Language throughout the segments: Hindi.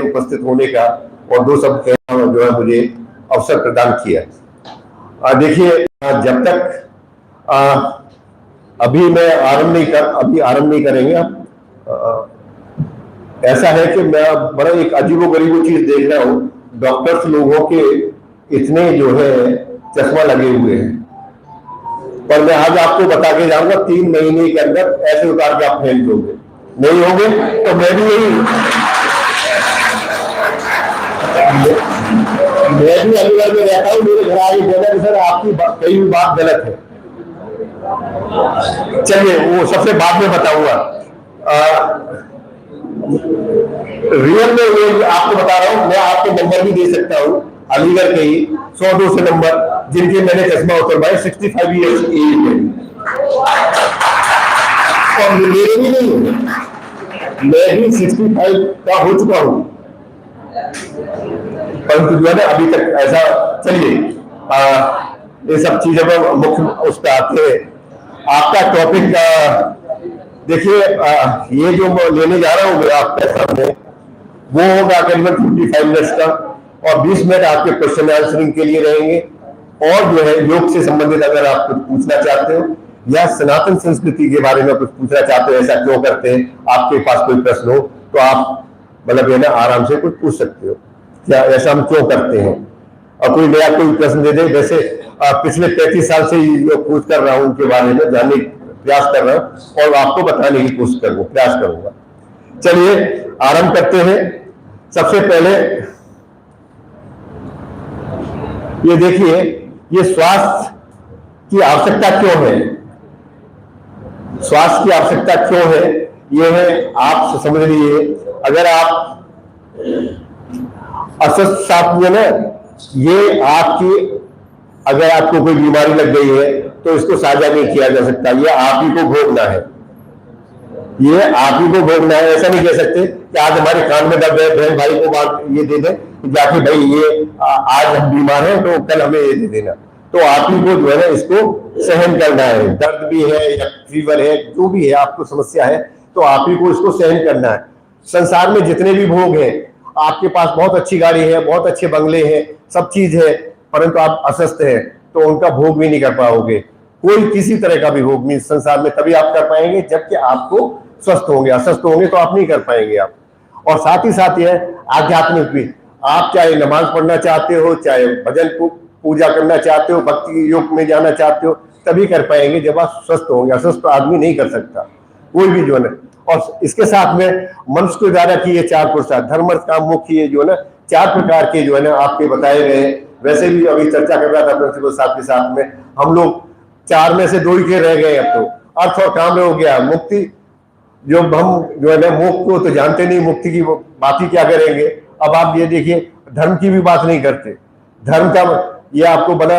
उपस्थित होने का और दो शब्द कहना जो है मुझे अवसर प्रदान किया। देखिए, जब तक अभी आरंभ नहीं करेंगे आप। ऐसा है कि मैं बड़ा एक अजीबोगरीब चीज देख रहा हूँ, डॉक्टर्स लोगों के इतने जो है चश्मा लगे हुए हैं, पर मैं आज आपको बता के जाऊंगा 3 महीने के अंदर ऐसे उतार के आप फेल होंगे, नहीं होंगे तो मैं भी अलीगढ़ में रहता हूँ, मेरे घर आगे बोला कि सर आपकी कई बात गलत है। चलिए वो सबसे बाद में बताऊंगा। रियल में ये आपको बता रहा हूँ, मैं आपको नंबर भी दे सकता हूँ अलीगढ़ के ही 100-200 नंबर जिनके मैंने चश्मा उतरवाए 65 ईयर्स एज में, और मेरे भी नहीं है, मैं भी 65 का हो चुका हूँ, परंतु जो है ना अभी तक ऐसा। चलिए ये सब चीजों पर मुख्य उस पर आते हैं। आपका टॉपिक देखिए, ये जो लेने जा रहा हूँ आपके सामने वो होगा करीबन 55 मिनट्स का, और 20 मिनट आपके क्वेश्चन आंसरिंग के लिए रहेंगे। और जो है योग से संबंधित अगर आप कुछ पूछना चाहते हो या सनातन संस्कृति के बारे में कुछ पूछना चाहते हो, ऐसा क्यों करते हैं, आपके पास कोई प्रश्न हो तो आप मतलब ये ना आराम से कुछ पूछ सकते हो, क्या ऐसा हम क्यों करते हैं, और कोई नया कोई प्रश्न दे दे। वैसे पिछले 35 साल से जो पूछ कर रहा हूँ उनके बारे में जानने प्रयास कर रहा हूँ और आपको बताने की कोशिश करूंगा, प्रयास करूंगा। चलिए आरंभ करते हैं। सबसे पहले ये देखिए, ये स्वास्थ्य की आवश्यकता क्यों है, स्वास्थ्य की आवश्यकता क्यों है, ये है आप समझ लीजिए। अगर आप अस्वस्थ साथ में ना, ये आपकी अगर आपको कोई बीमारी लग गई है तो इसको साझा नहीं किया जा सकता, ये आप ही को भोगना है, ये आप ही को भोगना है। ऐसा नहीं कह सकते कि आज हमारे कान में दर्द है, बहन भाई को बात ये दे दें जाके भाई ये आज हम बीमार हैं तो कल हमें ये दे देना, तो आप ही को जो है ना इसको सहन करना है। दर्द भी है या फीवर है, जो भी है आपको समस्या है तो आप ही को इसको सहन करना है। संसार में जितने भी भोग हैं, आपके पास बहुत अच्छी गाड़ी है, बहुत अच्छे बंगले हैं, सब चीज है, परंतु आप अस्वस्थ हैं तो उनका भोग भी नहीं कर पाओगे। कोई किसी तरह का भी भोग नहीं संसार में तभी आप कर पाएंगे जबकि आपको स्वस्थ होंगे, अस्वस्थ होंगे तो आप नहीं कर पाएंगे आप। और साथ ही साथ यह आध्यात्मिक भी, आप चाहे नमाज पढ़ना चाहते हो, चाहे भजन पूजा करना चाहते हो, भक्ति योग में जाना चाहते हो, तभी कर पाएंगे जब आप स्वस्थ होंगे। अस्वस्थ आदमी नहीं कर सकता कोई भी जो है। और इसके साथ में मनुष्य के द्वारा किए 4 पुरुषार्थ, धर्म अर्थ काम मोक्ष, ये जो है ना 4 प्रकार के जो है ना आपके बताए गए। वैसे भी अभी चर्चा कर रहा था प्रिंसिपल साहब के साथ में, हम लोग 4 में से 2 ही के रह गए। अब तो अर्थ और काम में हो गया, मुक्ति जो हम जो है ना मोक्ष को तो जानते नहीं, मुक्ति की बात ही क्या करेंगे। अब आप ये देखिए, धर्म की भी बात नहीं करते। धर्म का ये आपको बड़ा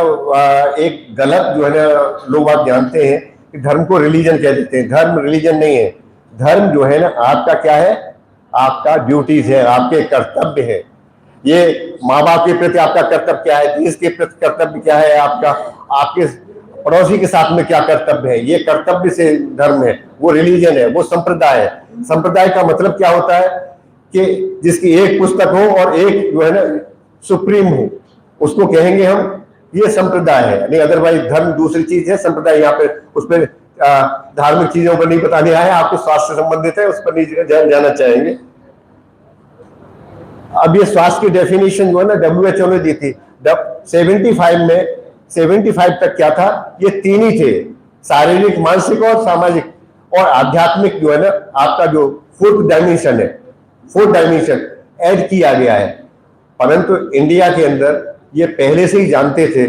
एक गलत जो है ना लोग आप जानते हैं कि धर्म को रिलीजन कह देते हैं। धर्म रिलीजन नहीं है, धर्म जो है ना आपका क्या है, आपका ड्यूटीज है, आपके कर्तव्य है। ये माँ बाप के प्रति आपका कर्तव्य क्या है, देश के प्रति कर्तव्य क्या है आपका, आपके पड़ोसी के साथ में क्या कर्तव्य है, ये कर्तव्य से धर्म है। वो रिलीजन है, वो संप्रदाय है। संप्रदाय का मतलब क्या होता है कि जिसकी एक पुस्तक हो और एक जो है ना सुप्रीम हो, उसको कहेंगे हम, ये संप्रदाय है। नहीं, अदरवाइज धर्म दूसरी चीज है, संप्रदाय यहाँ पे उस पर धार्मिक चीजों पर नहीं बताने आया, आपको स्वास्थ्य से संबंधित है, उस पर नहीं जाना चाहेंगे। अब ये स्वास्थ्य की डेफिनेशन जो है ना WHO ने दी थी 75 में, 75 तक क्या था, ये 3 ही थे, शारीरिक, मानसिक और सामाजिक। और आध्यात्मिक जो है ना आपका जो 4th डायमेंशन है, 4th डायमेंशन ऐड किया गया है। परंतु इंडिया के अंदर ये पहले से ही जानते थे,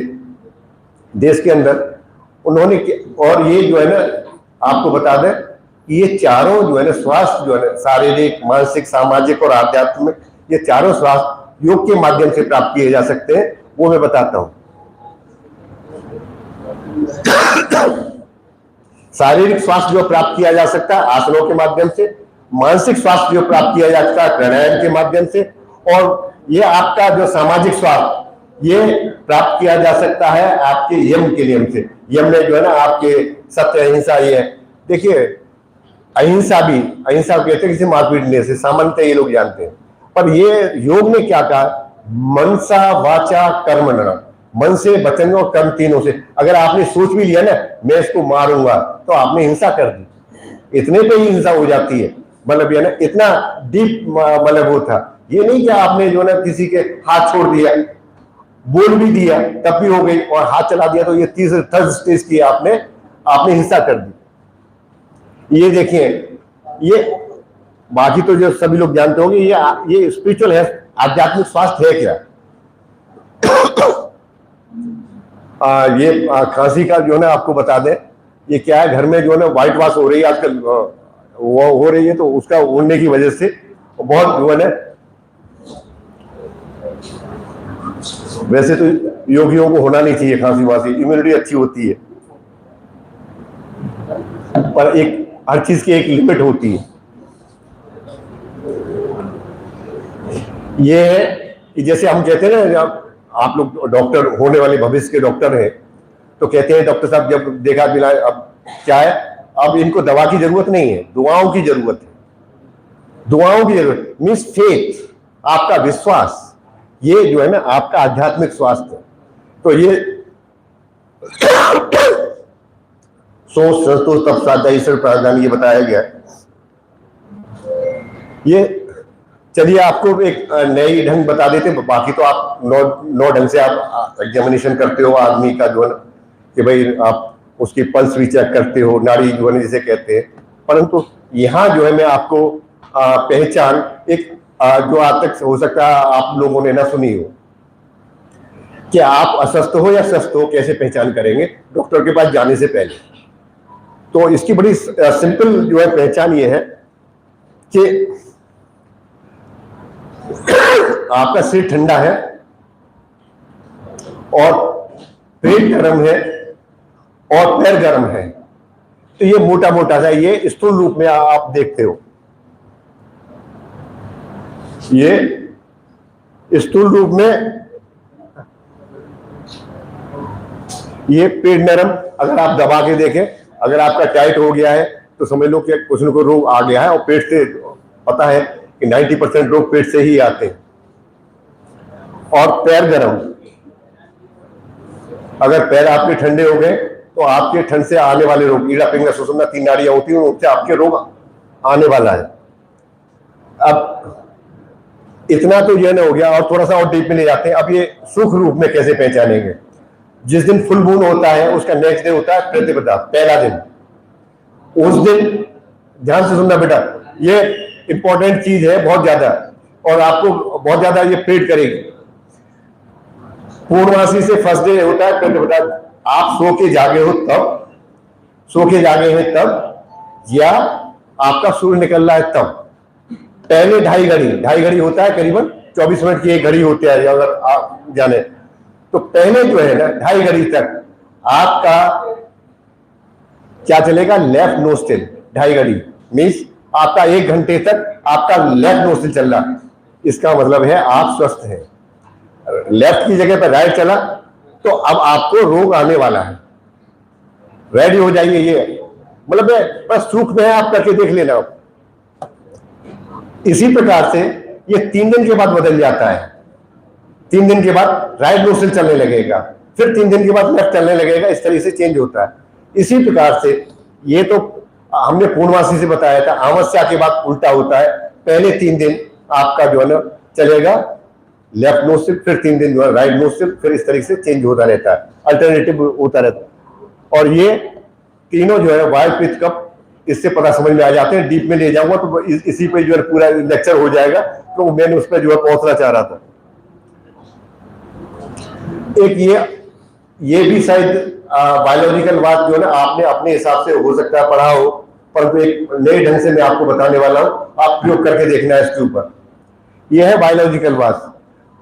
देश के अंदर उन्होंने, और ये जो है ना आपको बता दें कि ये चारों जो है ना स्वास्थ्य जो है ना शारीरिक, मानसिक, सामाजिक और आध्यात्मिक, ये चारों स्वास्थ्य योग के माध्यम से प्राप्त किए जा सकते हैं। वो मैं बताता हूं। शारीरिक स्वास्थ्य जो प्राप्त किया जा सकता है आसनों के माध्यम से, मानसिक स्वास्थ्य जो प्राप्त किया जा सकता है प्राणायाम के माध्यम से, और ये आपका जो सामाजिक स्वास्थ्य ये प्राप्त किया जा सकता है आपके यम के नियम से। यम में जो है ना आपके सत्य, अहिंसा, ये देखिए अहिंसा भी, अहिंसा कहते हैं किसी मारपीट नहीं से, सामान्यतः ये लोग जानते हैं। पर ये योग ने क्या कहा, मनसा वाचा कर्मणा, मन से, वचन और कर्म तीनों से। अगर आपने सोच भी लिया ना मैं इसको मारूंगा, तो आपने हिंसा कर दी, इतने पे ही हिंसा हो जाती है। मतलब ये ना इतना डीप मतलब वो था, ये नहीं कि आपने जो ना किसी के हाथ छोड़ दिया, बोल भी दिया तब भी हो गई, और हाथ चला दिया तो ये तीसरे थर्ड स्टेज की आपने हिंसा कर दी। ये देखिए, ये बाकी तो जो सभी लोग जानते होंगे, ये स्पिरिचुअल है, आध्यात्मिक स्वास्थ्य है क्या। ये खांसी का जो है ना आपको बता दें, ये क्या है, घर में जो है ना व्हाइट वॉश हो रही है आजकल, वो हो रही है, तो उसका उड़ने की वजह से बहुत जो है ना, वैसे तो योगियों को होना नहीं चाहिए खांसी वासी, इम्यूनिटी अच्छी होती है, पर एक हर चीज की एक लिमिट होती है। ये है जैसे हम कहते हैं ना, आप लोग डॉक्टर होने वाले भविष्य के डॉक्टर हैं, तो कहते हैं डॉक्टर साहब जब देखा मिला, अब क्या है, अब इनको दवा की जरूरत नहीं है, दुआओं की जरूरत है। दुआओं की जरूरत मीन्स फेथ, आपका विश्वास, ये जो है ना आपका आध्यात्मिक स्वास्थ्य। तो ये सोच संतोष तप साधना ईश्वर प्रार्थना ये बताया गया। ये चलिए आपको एक नई ढंग बता देते हैं, बाकी तो आप नौ ढंग से आप एग्जामिनेशन करते हो आदमी का जो है ना, कि भाई आप उसकी पल्स भी चेक करते हो, नाड़ी जो है जिसे कहते हैं। परंतु यहाँ जो है मैं आपको पहचान एक जो आज तक हो सकता है आप लोगों ने ना सुनी हो, कि आप अस्वस्थ हो या स्वस्थ हो कैसे पहचान करेंगे डॉक्टर के पास जाने से पहले। तो इसकी बड़ी सिंपल जो है पहचान ये है कि आपका सिर ठंडा है और पेट गर्म है और पैर गर्म है, तो ये मोटा मोटा सा, ये स्थूल रूप में आप देखते हो, ये स्थूल रूप में ये पेट नरम। अगर आप दबा के देखें, अगर आपका टाइट हो गया है तो समझ लो कि कुछ न कुछ रोग आ गया है, और पेट से पता है कि 90% रोग पेट से ही आते हैं। और पैर गर्म, अगर पैर आपके ठंडे हो गए तो आपके ठंड से आने वाले रोग, ईड़ा पिंगला सुषुम्ना 3 नाड़ियां होती हैं, उनसे आपके रोग आने वाला है। अब इतना तो ये ना हो गया, और थोड़ा सा और डीप में ले जाते हैं। अब ये सूक्ष्म रूप में कैसे पहचानेंगे, जिस दिन फुल मून होता है उसका नेक्स्ट डे होता है प्रतिपदा, पहला दिन। उस दिन ध्यान से सुनना बेटा, ये इंपॉर्टेंट चीज है बहुत ज्यादा, और आपको बहुत ज्यादा ये प्रेट करेगी। पूर्णमासी से फर्स्ट डे होता है प्रतिपदा, आप सो के जागे हो तब, सो के जागे हैं तब, या आपका सूर्य निकल रहा है तब। पहले ढाई घड़ी होता है, करीबन 24 मिनट की एक घड़ी होती है अगर आप जाने, तो पहले जो है ना 2.5 घड़ी तक आपका क्या चलेगा, लेफ्ट नोस्ट्रिल। 2.5 घड़ी मीन्स आपका 1 घंटे तक आपका लेफ्ट नोस्ट्रिल चल रहा है, इसका मतलब है आप स्वस्थ हैं। लेफ्ट की जगह पर राइट चला तो अब आपको रोग आने वाला है, रेडी हो जाइए। ये मतलब बस सूक्ष्म है, आप करके देख लेना। इसी प्रकार से ये 3 दिन के बाद बदल जाता है। 3 दिन के बाद राइट नोस्ट्रिल चलने लगेगा, फिर 3 दिन के बाद लेफ्ट चलने लगेगा, इस तरह से चेंज होता है। इसी प्रकार से ये तो हमने पूर्णमासी से बताया था, अमावस्या के बाद उल्टा होता है। पहले 3 दिन आपका जो है ना चलेगा लेफ्ट नोस्ट्रिल, फिर 3 दिन जो है राइट नोस्ट्रिल, फिर इस तरीके से चेंज होता रहता है, अल्टरनेटिव होता रहता है। और ये तीनों जो है वायु पित्त कफ, इससे पता समझ में आ जाते हैं। डीप में ले जाऊंगा तो इसी पे जो है पूरा लेक्चर हो जाएगा, तो मैंने उस पर जो है पहुंचना चाह रहा था। एक ये भी शायद बायोलॉजिकल बात जो है ना आपने अपने हिसाब से हो सकता है पढ़ा हो, परंतु एक नए ढंग से मैं आपको बताने वाला हूं, आप प्रयोग करके देखना है इसके ऊपर। यह है बायोलॉजिकल बात।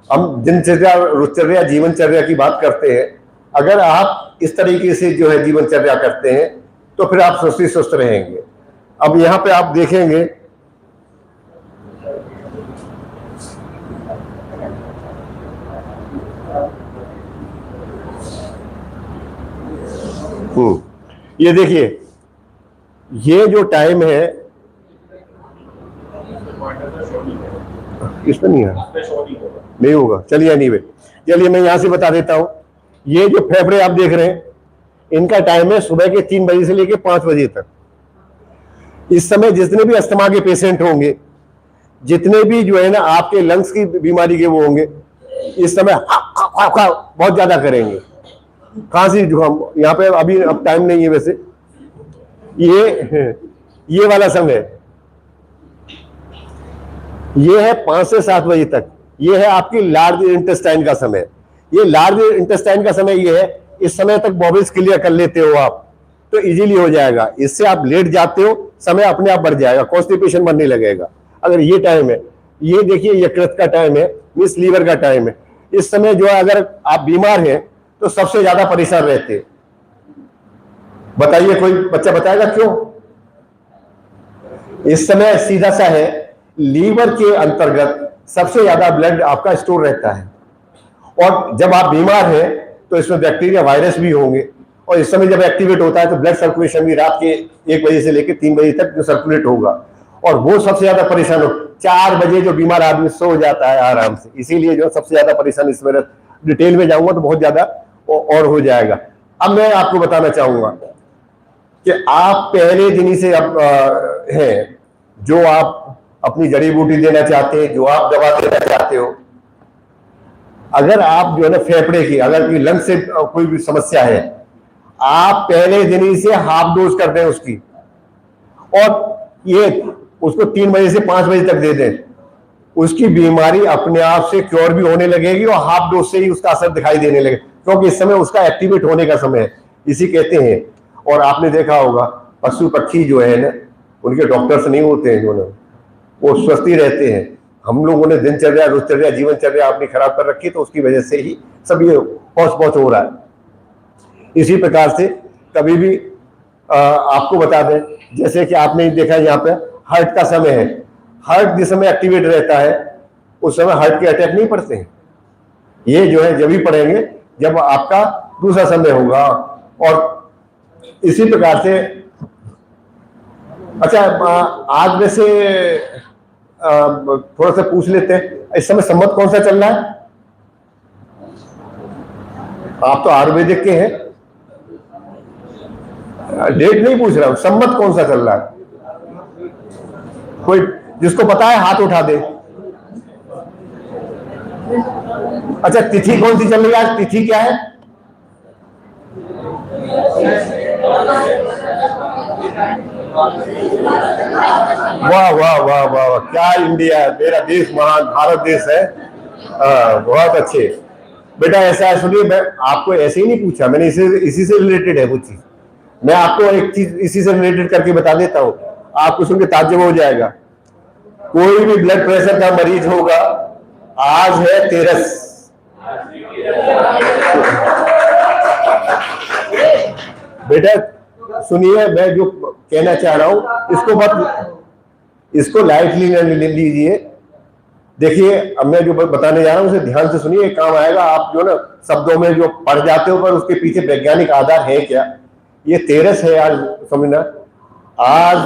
हम दिनचर्या, रुचर्या, जीवनचर्या की बात करते हैं। अगर आप इस तरीके से जो है जीवनचर्या करते हैं तो फिर आप स्वस्थ रहेंगे। अब यहां पे आप देखेंगे ये देखिए, ये जो टाइम है इसमें नहीं है, नहीं होगा। चलिए नहीं, चलिए मैं यहां से बता देता हूं। ये जो फेफड़े आप देख रहे हैं, इनका टाइम है सुबह के 3 बजे से लेकर 5 बजे तक। इस समय जितने भी अस्थमा के पेशेंट होंगे, जितने भी जो है ना आपके लंग्स की बीमारी के वो होंगे, इस समय बहुत ज्यादा करेंगे, खांसी जुकाम। यहाँ पे अभी अब टाइम नहीं है वैसे, ये वाला समय, ये है 5 से 7 बजे तक। ये है आपकी लार्ज इंटेस्टाइन का समय। ये लार्ज इंटेस्टाइन का समय ये है, इस समय तक बॉबल्स क्लियर कर लेते हो आप तो इजीली हो जाएगा। इससे आप लेट जाते हो, समय अपने आप बढ़ जाएगा, कॉन्स्टिपेशन बनने लगेगा। अगर ये टाइम है, ये देखिए यकृत का टाइम है, मिस लीवर का टाइम है। इस समय जो है अगर आप बीमार हैं तो सबसे ज्यादा परेशान रहते हैं। बताइए, कोई बच्चा बताएगा क्यों? इस समय सीधा सा है, लीवर के अंतर्गत सबसे ज्यादा ब्लड आपका स्टोर रहता है, और जब आप बीमार हैं तो इसमें बैक्टीरिया वायरस भी होंगे, और इस समय जब एक्टिवेट होता है तो ब्लड सर्कुलेशन भी रात के 1 बजे से लेकर 3 बजे तक जो सर्कुलेट होगा, और वो सबसे ज्यादा परेशान हो। 4 बजे जो बीमार आदमी सो जाता है आराम से, इसीलिए जो सबसे ज्यादा परेशान। इस वजह डिटेल में जाऊंगा तो बहुत ज्यादा और हो जाएगा। अब मैं आपको बताना चाहूंगा कि आप पहले दिन ही से अब हैं, जो आप अपनी जड़ी बूटी देना चाहते हैं, जो आप दवा देना चाहते हो, अगर आप जो है ना फेफड़े की, अगर लंग से कोई भी समस्या है, आप पहले दिन ही से हाफ डोज कर दें उसकी, और ये उसको 3 बजे से 5 बजे तक दे दें। उसकी बीमारी अपने आप से क्योर भी होने लगेगी, और हाफ डोज से ही उसका असर दिखाई देने लगेगा, क्योंकि इस समय उसका एक्टिवेट होने का समय है, इसी कहते हैं। और आपने देखा होगा पशु पक्षी जो है ना, उनके डॉक्टर्स नहीं होते हैं, जो ना वो स्वस्थ ही रहते हैं। हम लोगों ने दिनचर्या, रोजचर्या, जीवनचर्या अपनी खराब कर रखी, तो उसकी वजह से ही सब ये पहुंच हो रहा है। इसी प्रकार से कभी भी आपको बता दें, जैसे कि आपने देखा यहाँ पे हार्ट का समय है, हार्ट जिस समय एक्टिवेट रहता है उस समय हार्ट के अटैक नहीं पड़ते हैं। ये जो है जब ही पड़ेंगे जब आपका दूसरा समय होगा। और इसी प्रकार से, अच्छा आज वैसे थोड़ा सा पूछ लेते हैं, इस समय संवत कौन सा चल रहा है? आप तो आयुर्वेदिक के हैं, डेट नहीं पूछ रहा हूं, संवत कौन सा चल रहा है? कोई जिसको पता है हाथ उठा दे। अच्छा, तिथि कौन सी चल रही है आज? तिथि क्या है? वाह वाह वाह वाह, क्या इंडिया है, मेरा देश महान भारत देश है। बहुत अच्छे बेटा। ऐसा है, सुनिए, मैं आपको ऐसे ही नहीं पूछा, मैंने इसी से रिलेटेड है कुछ चीज। मैं आपको एक चीज इसी से रिलेटेड करके बता देता हूं, आपको सुन के ताज्जुब हो जाएगा। कोई भी ब्लड प्रेशर का मरीज होगा, आज है 13। बेटा सुनिए, मैं जो कहना चाह रहा हूं इसको लाइटली ले लीजिए। देखिए, अब मैं जो बताने जा रहा हूं उसे ध्यान से सुनिए, काम आएगा। आप जो ना शब्दों में जो पढ़ जाते हो, पर उसके पीछे वैज्ञानिक आधार है क्या। ये 13 है आज, समझना। आज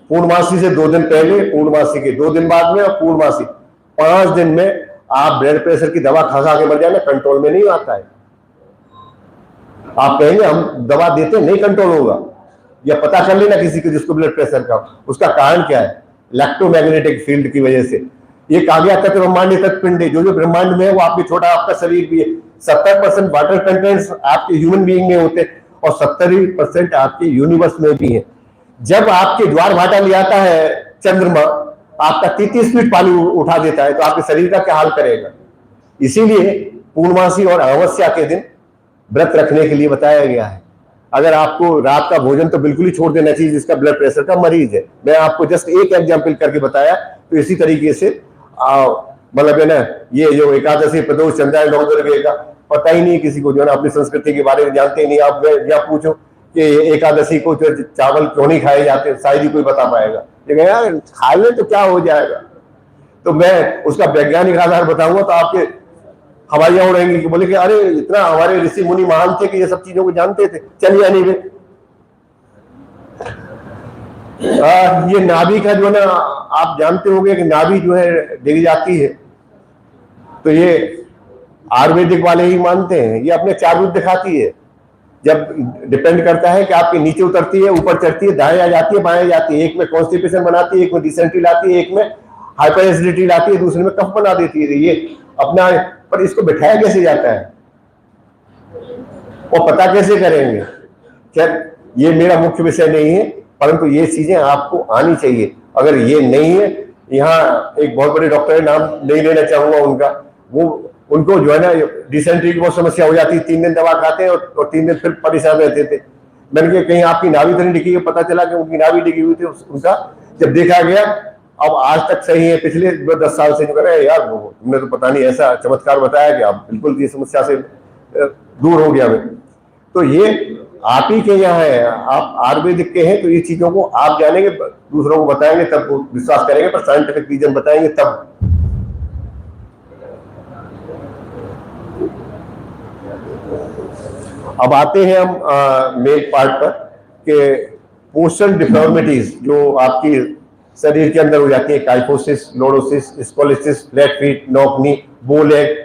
पूर्णमासी से 2 दिन पहले, पूर्णमासी के 2 दिन बाद में, और पूर्णमासी 5 दिन में आप ब्लड प्रेशर की दवा खा के मर जाए ना, कंट्रोल में नहीं आता है। आप कहेंगे हम दवा देते नहीं कंट्रोल होगा, या पता कर लेना किसी को जिसको ब्लड प्रेशर का, उसका कारण क्या है? इलेक्ट्रोमैग्नेटिक फील्ड की वजह से। ये कहा गया तत्व ब्रह्मांड तत्व पिंड, जो ब्रह्मांड में है वो आपके छोटा आपका शरीर भी है। 70% वाटर कंटेंट्स आपके ह्यूमन बीइंग में होते हैं, और 70% आपके यूनिवर्स में भी है। जब आपके ज्वार भाटा ले आता है चंद्रमा, आपका 33 फीट पानी उठा देता है, तो आपके शरीर का क्या हाल करेगा। इसीलिए पूर्णमासी और अमावस्या के दिन व्रत रखने के लिए बताया गया है। अगर आपको रात का भोजन तो बिल्कुल ही छोड़ देना चाहिए जिसका ब्लड प्रेशर का मरीज है। मैं आपको जस्ट एक एग्जांपल करके बताया, तो इसी तरीके से मतलब है ना, ये जो एकादशी, प्रदोष, चंद्रायण, नवदुर्गे का पता ही नहीं किसी को, जो ना अपनी संस्कृति के बारे में जानते ही नहीं। आप यहाँ पूछो कि एकादशी को जो चावल क्यों नहीं खाए जाते, शायद ही कोई बता पाएगा। लेकिन यार खा ले तो क्या हो जाएगा। तो मैं उसका वैज्ञानिक आधार बताऊंगा तो आपके हवाइयां उड़ेंगी कि बोले कि अरे इतना हमारे ऋषि मुनि महान थे कि ये सब चीजों को जानते थे। चलिए नहीं वे ये नाभि का जो ना, आप जानते होंगे कि नाभि जो है डिग जाती है, तो ये आयुर्वेदिक वाले ही मानते हैं, ये अपने 4 रूप दिखाती है। जब डिपेंड करता है कि आपके नीचे उतरती है, ऊपर चढ़ती है, दाएं आ जाती है, बाएं जाती है, एक में कॉन्स्टिपेशन बनाती है, एक में डिसेंट्री लाती है, एक में हाइपर एसिडिटी लाती है, दूसरे में कफ बना देती है। ये अपना, पर इसको बिठाया कैसे जाता है और पता कैसे करेंगे? खैर ये मेरा मुख्य विषय नहीं है, परंतु ये चीजें आपको आनी चाहिए। अगर ये नहीं है, यहाँ एक बहुत बड़े डॉक्टर है, नाम नहीं लेना चाहूंगा उनका, वो उनको जो है ना डिसेंट्री की बहुत समस्या हो जाती है, 3 दिन दवा खाते हैं और 3 दिन फिर परेशान रहते थे। मैंने कहा कहीं आपकी नाभि तो नहीं डिगी है? पता चला कि उनकी नाभि डिगी हुई थी। उनका जब देखा गया, अब आज तक सही है, पिछले 10 साल से जो कर रहे हैं, यार तुमने तो पता नहीं ऐसा चमत्कार बताया कि आप बिल्कुल ये समस्या से दूर हो गया। तो ये आप ही के यहाँ है, आप आयुर्वेदिक के हैं, तो ये चीजों को आप जानेंगे, दूसरों को बताएंगे, तब वो विश्वास करेंगे, पर साइंटिफिक रीजन बताएंगे तब। अब आते हैं हम मेन पार्ट पर कि पोस्चरल डिफॉर्मिटीज जो आपकी शरीर के अंदर हो जाती है, kyphosis, lordosis, scoliosis, flat feet, knock knee, bow leg,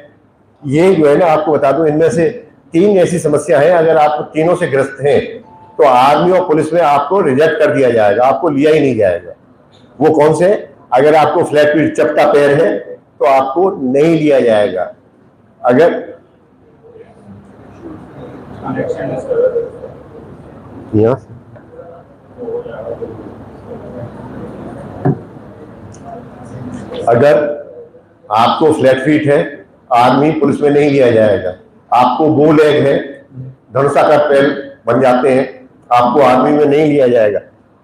ये जो है ना आपको बता दूं, इनमें से 3 ऐसी समस्या है, अगर आप तीनों से ग्रस्त हैं तो आर्मी और पुलिस में आपको रिजेक्ट कर दिया जाएगा, आपको लिया ही नहीं जाएगा। वो कौन से? अगर आपको फ्लैट फीट, चपटा पैर है, तो आपको नहीं लिया जाएगा। अगर अगर आपको फ्लैट फीट है, आर्मी पुलिस में नहीं लिया जाएगा। आपको बो लेग है, धनुषाकार पैर बन जाते हैं, आपको आर्मी में नहीं लिया जाएगा।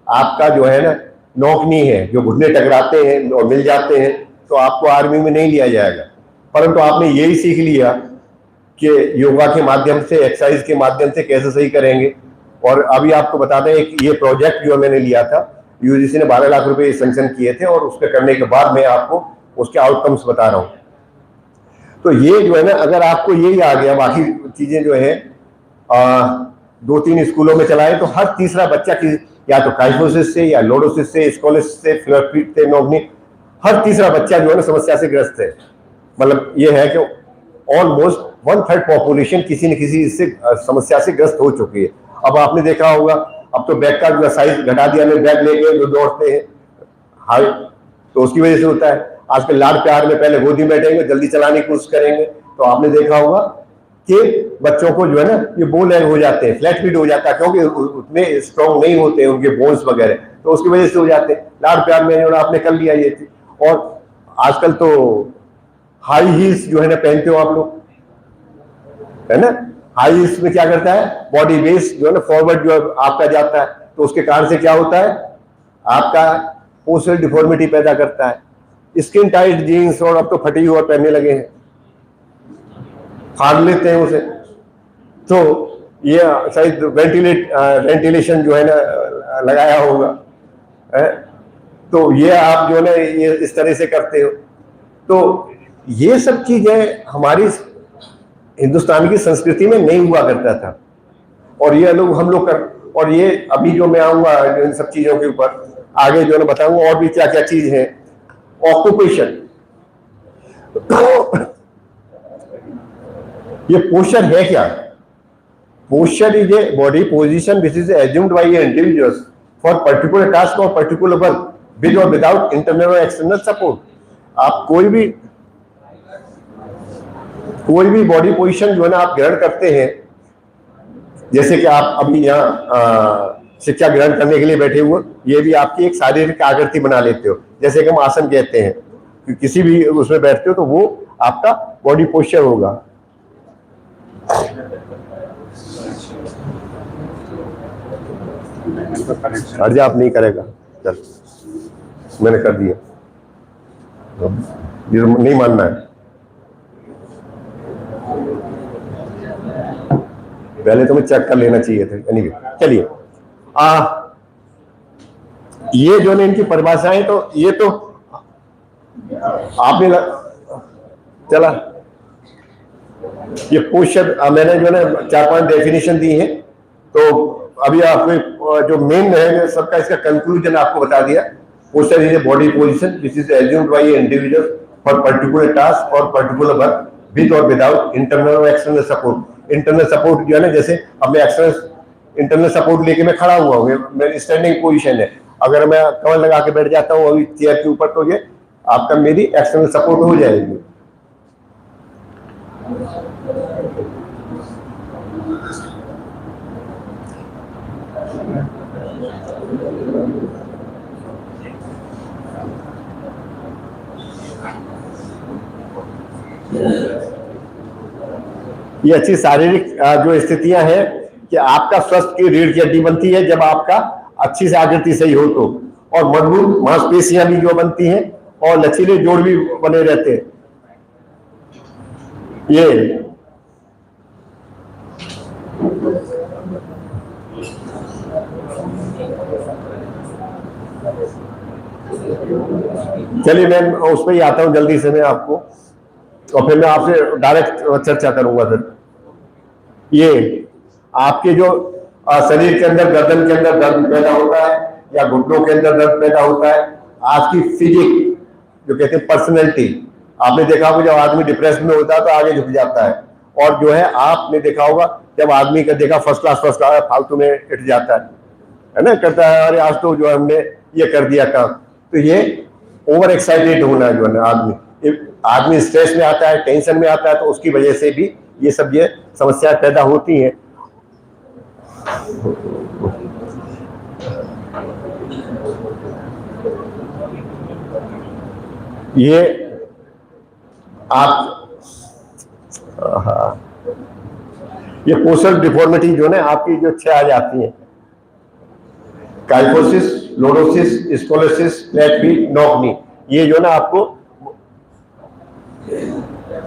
आपका जो है ना नौकनी है, जो घुटने टकराते हैं और मिल जाते हैं, तो आपको आर्मी में नहीं लिया जाएगा। परंतु आपने यही सीख लिया कि योगा के माध्यम से, एक्सरसाइज के माध्यम से कैसे सही करेंगे। और अभी आपको बताते हैं कि ये प्रोजेक्ट जो मैंने लिया था, यूजीसी ने 12 लाख रुपए सैंक्शन किए थे, और उसके करने के बाद मैं आपको उसके आउटकम्स बता रहा हूं। तो ये जो है ना, अगर आपको यही आ गया, बाकी चीजें जो है 2-3 स्कूलों में चलाए, तो हर तीसरा बच्चा की या तो काइफोसिस से, या लोडोसिस से, स्कोलिस से, फ्लैट फीट से, नॉक नी, हर तीसरा बच्चा जो है ना समस्या से ग्रस्त है। मतलब ये है कि ऑलमोस्ट 1/3 पॉपुलेशन किसी न किसी इससे समस्या से ग्रस्त हो चुकी है। अब आपने देखा होगा, अब तो बैग का जो साइज घटा दिया, बैग लेके जो दौड़ते हैं हाई, तो उसकी वजह से होता है। आजकल लाड प्यार में पहले गोदी में बैठेंगे, जल्दी चलाने की कोशिश करेंगे, तो आपने देखा होगा कि बच्चों को जो है ना ये बो लेग हो जाते हैं, फ्लैट फीट हो जाता है, क्योंकि उतने स्ट्रॉन्ग नहीं होते उनके बोन्स वगैरह, तो उसकी वजह से हो जाते हैं। लाड प्यार में जो आपने कर लिया ये। और आजकल तो हाई हील्स जो है ना पहनते हो आप लोग, है ना। हाई हील्स में क्या करता है, बॉडी बेस जो है ना फॉरवर्ड जो आपका जाता है, तो उसके कारण से क्या होता है, आपका पोस्चरल डिफॉर्मिटी पैदा करता है। स्किन टाइट जीन्स, और अब तो फटी हुआ पहनने लगे हैं, फाड़ लेते हैं उसे, तो ये शायद वेंटिलेशन जो है ना लगाया होगा है? तो ये आप जो है ना ये इस तरह से करते हो। तो ये सब चीजें हमारी हिंदुस्तान की संस्कृति में नहीं हुआ करता था, और ये लोग हम लोग कर, और ये अभी जो मैं आऊंगा इन सब चीजों के ऊपर आगे जो है ना बताऊंगा और भी क्या क्या चीज है। ऑक्यूपेशन, ये पोस्चर है क्या? Posture is a body position which is assumed bye individuals for particular task और पर्टिकुलर वर्क विद और विदाउट इंटरनल और एक्सटर्नल सपोर्ट। आप कोई भी बॉडी पोजीशन जो है ना आप ग्रहण करते हैं, जैसे कि आप अभी यहाँ शिक्षा ग्रहण करने के लिए बैठे हुए, ये भी आपकी एक शारीरिक आकृति बना लेते हो, जैसे कि हम आसन कहते हैं, कि किसी भी उसमें बैठते हो तो वो आपका बॉडी पोस्चर होगा। अर्ज आप नहीं करेगा, चल मैंने कर दिया, ये नहीं मानना है। पहले तो मैं चेक कर लेना चाहिए था। एनीवे चलिए, ये जो है इनकी परिभाषाएं, तो ये तो आपने चला, ये पोस्चर मैंने जो है ना 4-5 डेफिनेशन दी है, तो अभी आपको जो मेन है सबका इसका कंक्लूजन आपको बता दिया। Posture is a body position this is assumed by individual for particular task और पर्टिकुलर वर्क विद और विदाउट इंटरनल और एक्सटर्नल सपोर्ट। इंटरनल सपोर्ट जो है ना, जैसे अब मैं एक्सटर्नल इंटरनल सपोर्ट लेके मैं खड़ा हुआ हूँ, मेरी स्टैंडिंग पोजीशन है, अगर मैं कवर लगा के बैठ जाता हूँ अभी चेयर के ऊपर, तो ये आपका मेरी एक्सटर्नल सपोर्ट हो जाएगी। ये अच्छी शारीरिक जो स्थितियां हैं कि आपका स्वस्थ की रीढ़ की हड्डी बनती है जब आपका अच्छी से आकृति सही हो तो, और मजबूत मांसपेशियां भी जो बनती हैं और लचीले जोड़ भी बने रहते हैं। ये चलिए मैं उस पर ही आता हूं जल्दी से मैं आपको, और फिर मैं आपसे डायरेक्ट चर्चा करूंगा। फिर ये आपके जो शरीर के अंदर, गर्दन के अंदर दर्द पैदा होता है या घुटनों के अंदर दर्द पैदा होता है, आपकी फिजिक जो कहते हैं पर्सनैलिटी, आपने देखा होगा जब आदमी डिप्रेशन में होता है तो आगे झुक जाता है, और जो है आपने देखा होगा जब आदमी का देखा फर्स्ट क्लास फालतू में उठ जाता है ना, कहता है अरे आज तो जो है हमने ये कर दिया काम। तो ये ओवर एक्साइटेड होना जो है ना, आदमी स्ट्रेस में आता है, टेंशन में आता है, तो उसकी वजह से भी ये सब ये समस्याएं पैदा होती हैं। ये आप ये पोस्टल डिफॉर्मिटी जो है आपकी जो 6 आ जाती है, kyphosis, lordosis, scoliosis, flat feet, knock knee. ये जो ना आपको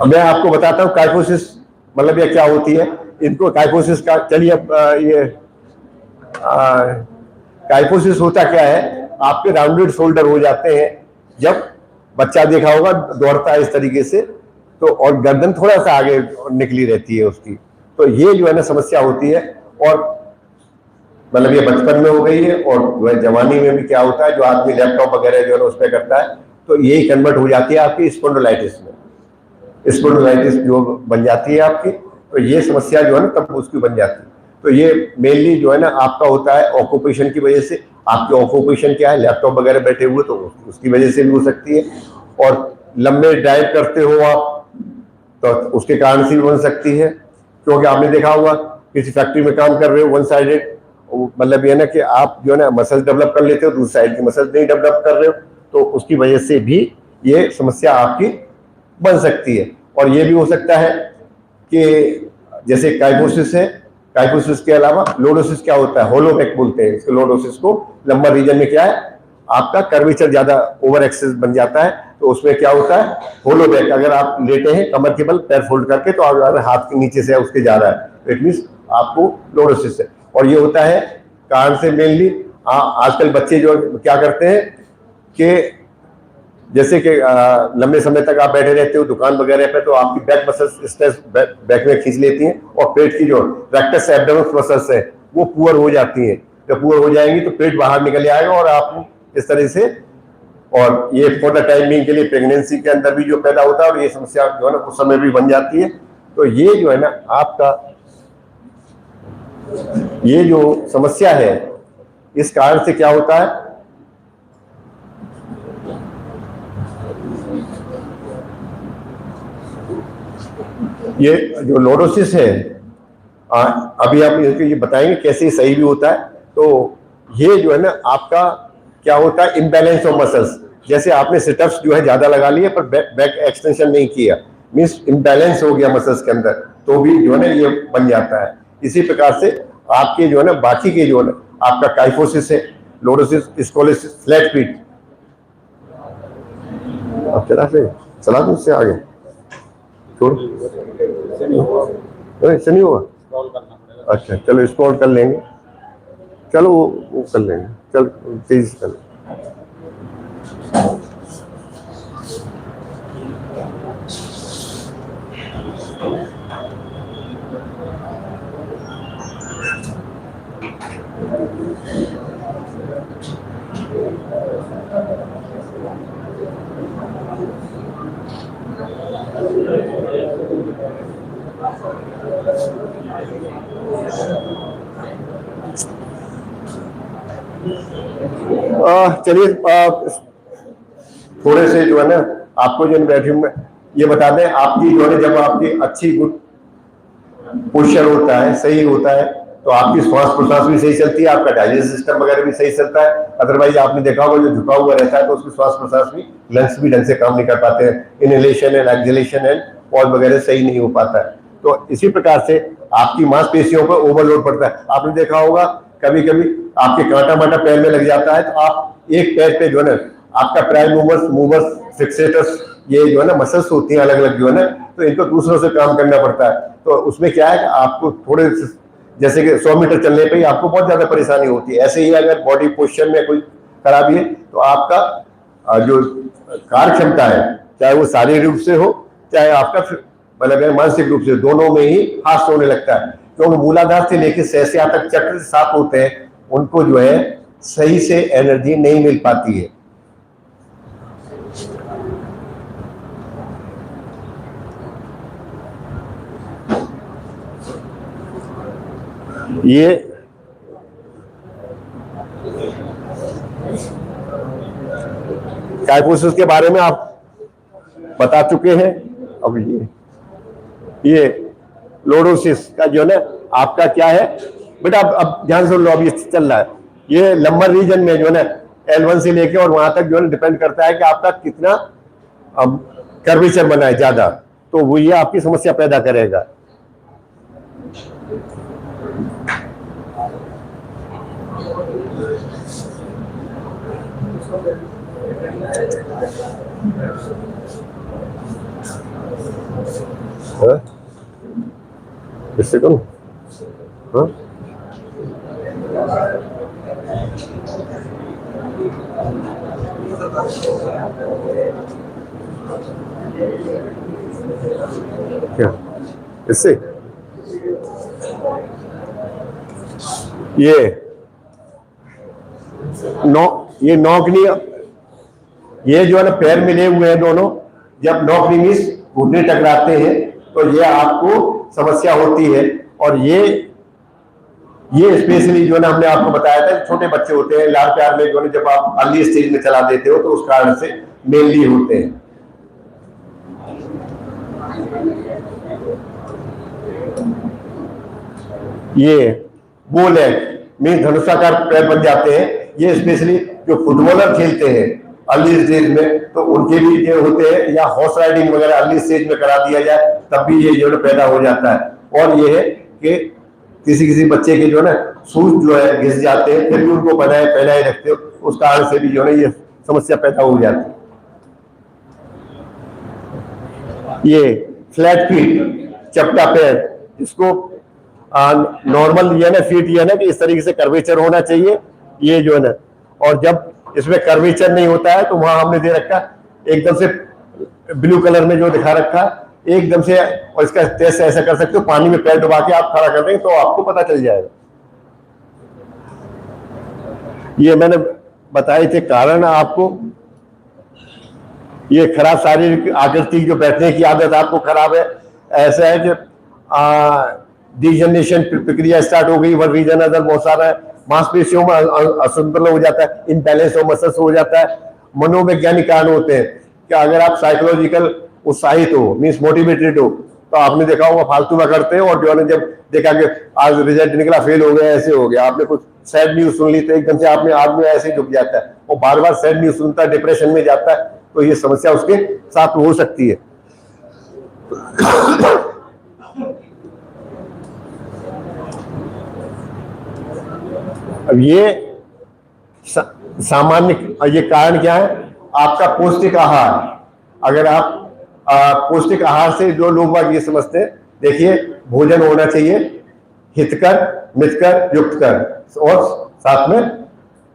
मैं आपको बताता हूँ काइफोसिस मतलब ये क्या होती है। इनको काइफोसिस का चलिए अब ये काइफोसिस होता क्या है, आपके राउंडेड शोल्डर हो जाते हैं जब बच्चा देखा होगा दौड़ता है इस तरीके से, तो और गर्दन थोड़ा सा आगे निकली रहती है उसकी, तो ये जो है ना समस्या होती है। और मतलब ये बचपन में हो गई है, और जो है जवानी में भी क्या होता है, जो आदमी लैपटॉप वगैरह जो है उस पर करता है, तो यही कन्वर्ट हो जाती है आपकी स्पॉन्डिलाइटिस में। स्पॉन्डिलाइटिस जो बन जाती है आपकी, तो ये समस्या जो है ना तब उसकी बन जाती है। तो ये मेनली जो है ना आपका होता है ऑक्यूपेशन की वजह से। आपकी ऑक्यूपेशन क्या है, लैपटॉप वगैरह बैठे हुए, तो उसकी वजह से भी हो सकती है। और लंबे ड्राइव करते हो आप, तो उसके कारण से भी बन सकती है, क्योंकि आपने देखा होगा किसी फैक्ट्री में काम कर रहे हो, वन साइडेड, मतलब ये ना कि आप जो है ना मसल डेवलप कर लेते हो, दूसरी साइड की मसल नहीं डेवलप कर रहे हो, तो उसकी वजह से भी ये समस्या आपकी बन सकती है। और ये भी हो सकता है कि जैसे काइफोसिस है, काइफोसिस के अलावा लोडोसिस क्या होता है, होलोबैक बोलते हैं इसको, लोडोसिस को। लंबा रीजन में क्या है, आपका कर्वेचर ज्यादा ओवर एक्सेस बन जाता है, तो उसमें क्या होता है, होलोबैक। अगर आप लेटे हैं कमर के बल पैर फोल्ड करके, तो अगर हाथ के नीचे से उसके जा रहा है, तो इट मीन्स आपको लोडोसिस है। और ये होता है कारण से मेनली आजकल बच्चे जो क्या करते हैं कि जैसे कि लंबे समय तक आप बैठे रहते हो दुकान वगैरह पे, तो आपकी बैक मसल्स स्ट्रेस बैक में खींच लेती हैं, और पेट की जो रेक्टस एब्डोमिनल मसल्स है वो पुअर हो जाती हैं। जब पुअर हो जाएंगी तो पेट बाहर निकल आएगा, और आप इस तरह से, और ये फॉर द टाइम बिंग के लिए प्रेगनेंसी के अंदर भी जो पैदा होता है, और ये समस्या जो है ना उस समय भी बन जाती है। तो ये जो है ना आपका ये जो समस्या है, इस कारण से क्या होता है, ये जो लोडोसिस है, अभी आप ये बताएंगे कैसे सही भी होता है। तो ये जो है ना आपका क्या होता है, इम्बैलेंस ऑफ मसल्स। जैसे आपने सिटअप्स जो है ज्यादा लगा लिए पर बैक एक्सटेंशन नहीं किया, मीन्स इम्बैलेंस हो गया मसल्स के अंदर, तो भी जो है ना ये बन जाता है। इसी प्रकार से आपके जो है ना बाकी के जो है ना आपका काइफोसिस है, लोडोसिस, स्कोलिसिस, फ्लैट फीट। अब चला दो उससे आगे छोड़, ऐसे नहीं होगा। अच्छा चलो स्क्रॉल कर लेंगे, चलो वो कर लेंगे, चल तेजी से कर। चलिए थोड़े से जो है ना आपको जो बैठूंग में ये बता दें, आपकी जो है जब आपकी अच्छी गुड पोस्चर होता है, सही होता है, तो आपकी श्वास प्रश्वास भी सही चलती है, आपका डाइजेस्ट सिस्टम वगैरह भी सही चलता है। अदरवाइज आपने देखा होगा जो झुका हुआ रहता है तो उसकी श्वास प्रश्वास भी, लंग्स भी ढंग से काम नहीं कर पाते हैं, inhalation and exhalation and pause वगैरह सही नहीं हो पाता है। तो इसी प्रकार से आपकी मांसपेशियों पर ओवरलोड पड़ता है। आपने देखा होगा कभी कभी आपके कांटा माटा पैर में लग जाता है, तो आप एक पैर पे जो है ना आपका प्राइम मूवर्स फिक्सेटर्स, ये जो है ना मसल्स होती हैं अलग अलग जो है ना, तो इनको दूसरों से काम करना पड़ता है। तो उसमें क्या है कि आपको थोड़े जैसे कि 100 मीटर चलने पे ही आपको बहुत ज्यादा परेशानी होती है। ऐसे ही अगर बॉडी पोस्चर में कोई खराबी है तो आपका जो कार्य क्षमता है, चाहे वो शारीरिक रूप से हो चाहे आपका मतलब मानसिक रूप से, दोनों में ही हाथ होने लगता है। क्योंकि मूलाधार से लेकर सहस्त्र तक चक्र 7 होते हैं, उनको जो है सही से एनर्जी नहीं मिल पाती है। ये काइफोसिस के बारे में आप बता चुके हैं। अब ये लोडोसिस का जो है ना आपका क्या है बेटा, अब ध्यान से लो, अब ये चल रहा है, ये लंबर रीजन में जो है ना L1 से लेके और वहां तक जो है डिपेंड करता है कि आपका कितना कर्वेचर बना है ज्यादा, तो वो ये आपकी समस्या पैदा करेगा। इससे करूं? हाँ? क्या इससे ये नौकनी, ये जो है ना पैर मिले हुए हैं दोनों, जब नौकनी घुटने टकराते हैं तो ये आपको समस्या होती है। और ये स्पेशली जो है ना हमने आपको बताया था, छोटे बच्चे होते हैं लाड़ प्यार में जो है जब आप अर्ली स्टेज में चला देते हो तो उस कारण से मेनली होते हैं। ये बो लेग मीन धनुषाकार पैर बन जाते हैं। ये स्पेशली जो फुटबॉलर खेलते हैं अर्ली स्टेज में, तो उनके भी ये होते हैं, या हॉर्स राइडिंग वगैरह अर्ली स्टेज में करा दिया जाए तब भी ये जो है पैदा हो जाता है। और ये है कि किसी किसी बच्चे के जो है ना सूज जो है घिस जाते हैं, फिर भी उनको पहनाए रखते हो, उस कारण से भी जो है ये समस्या पैदा हो जाती है। ये फ्लैट फीट, चपटा पैर, इसको नॉर्मल ये ना फीट ये ना कि इस तरीके से कर्वेचर होना चाहिए, ये जो है ना, और जब इसमें कर्वेचर नहीं होता है तो वहां हमने दे रखा एकदम से ब्लू कलर में जो दिखा रखा एकदम से, और इसका टेस्ट ऐसा कर सकते हो, पानी में पैर डुबा के आप खड़ा कर देंगे तो आपको पता चल जाएगा। ये मैंने बताए थे कारण आपको। ये खराब शारीरिक आकृति, जो बैठने की आदत आपको खराब है, ऐसा है कि डिजनरेशन प्रक्रिया स्टार्ट हो गई, वन रीजन अदर बहुत सारा है, मांसपेशियों में असंतुलन हो जाता है, इनबैलेंस ऑफ मसल्स हो जाता है। मनोवैज्ञानिक कारण होते हैं कि अगर आप साइकोलॉजिकल उत्साहित हो, मीन्स मोटिवेटेड हो, तो आपने देखा होगा फालतू में करते हो, और जो है जब देखा कि आज रिजल्ट निकला फेल हो गया, ऐसे हो गया, आपने कुछ सैड न्यूज सुन ली तो एकदम से आपने आदमी ऐसे ही झुक जाता है, और बार बार सैड न्यूज सुनता है, डिप्रेशन में जाता है, तो ये समस्या उसके साथ हो सकती है। अब ये सामान्य ये कारण क्या है, आपका पौष्टिक आहार। अगर आप पौष्टिक आहार से जो लोग बाग ये समझते हैं, देखिए भोजन होना चाहिए हितकर, मितकर, युक्तकर, और साथ में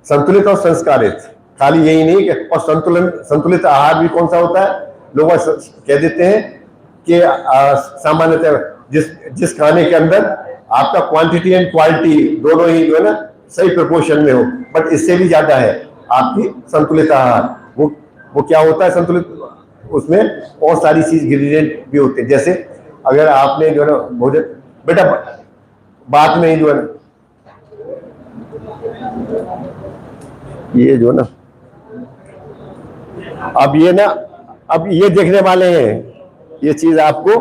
संतुलित और संस्कारित। खाली यही नहीं कि, और संतुलित आहार भी कौन सा होता है, लोग कह देते हैं कि सामान्यतः जिस खाने के अंदर आपका क्वांटिटी एंड क्वालिटी दोनों ही जो है ना सही प्रोपोर्शन में हो, बट इससे भी ज्यादा है आपकी संतुलित आहार। वो क्या होता है संतुलित, उसमें और सारी चीज इंग्रेडिएंट भी होते हैं, जैसे अगर आपने जो है ना भोजन, बेटा बात नहीं जो है ना, ये जो ना, अब ये ना, अब ये देखने वाले हैं ये चीज आपको,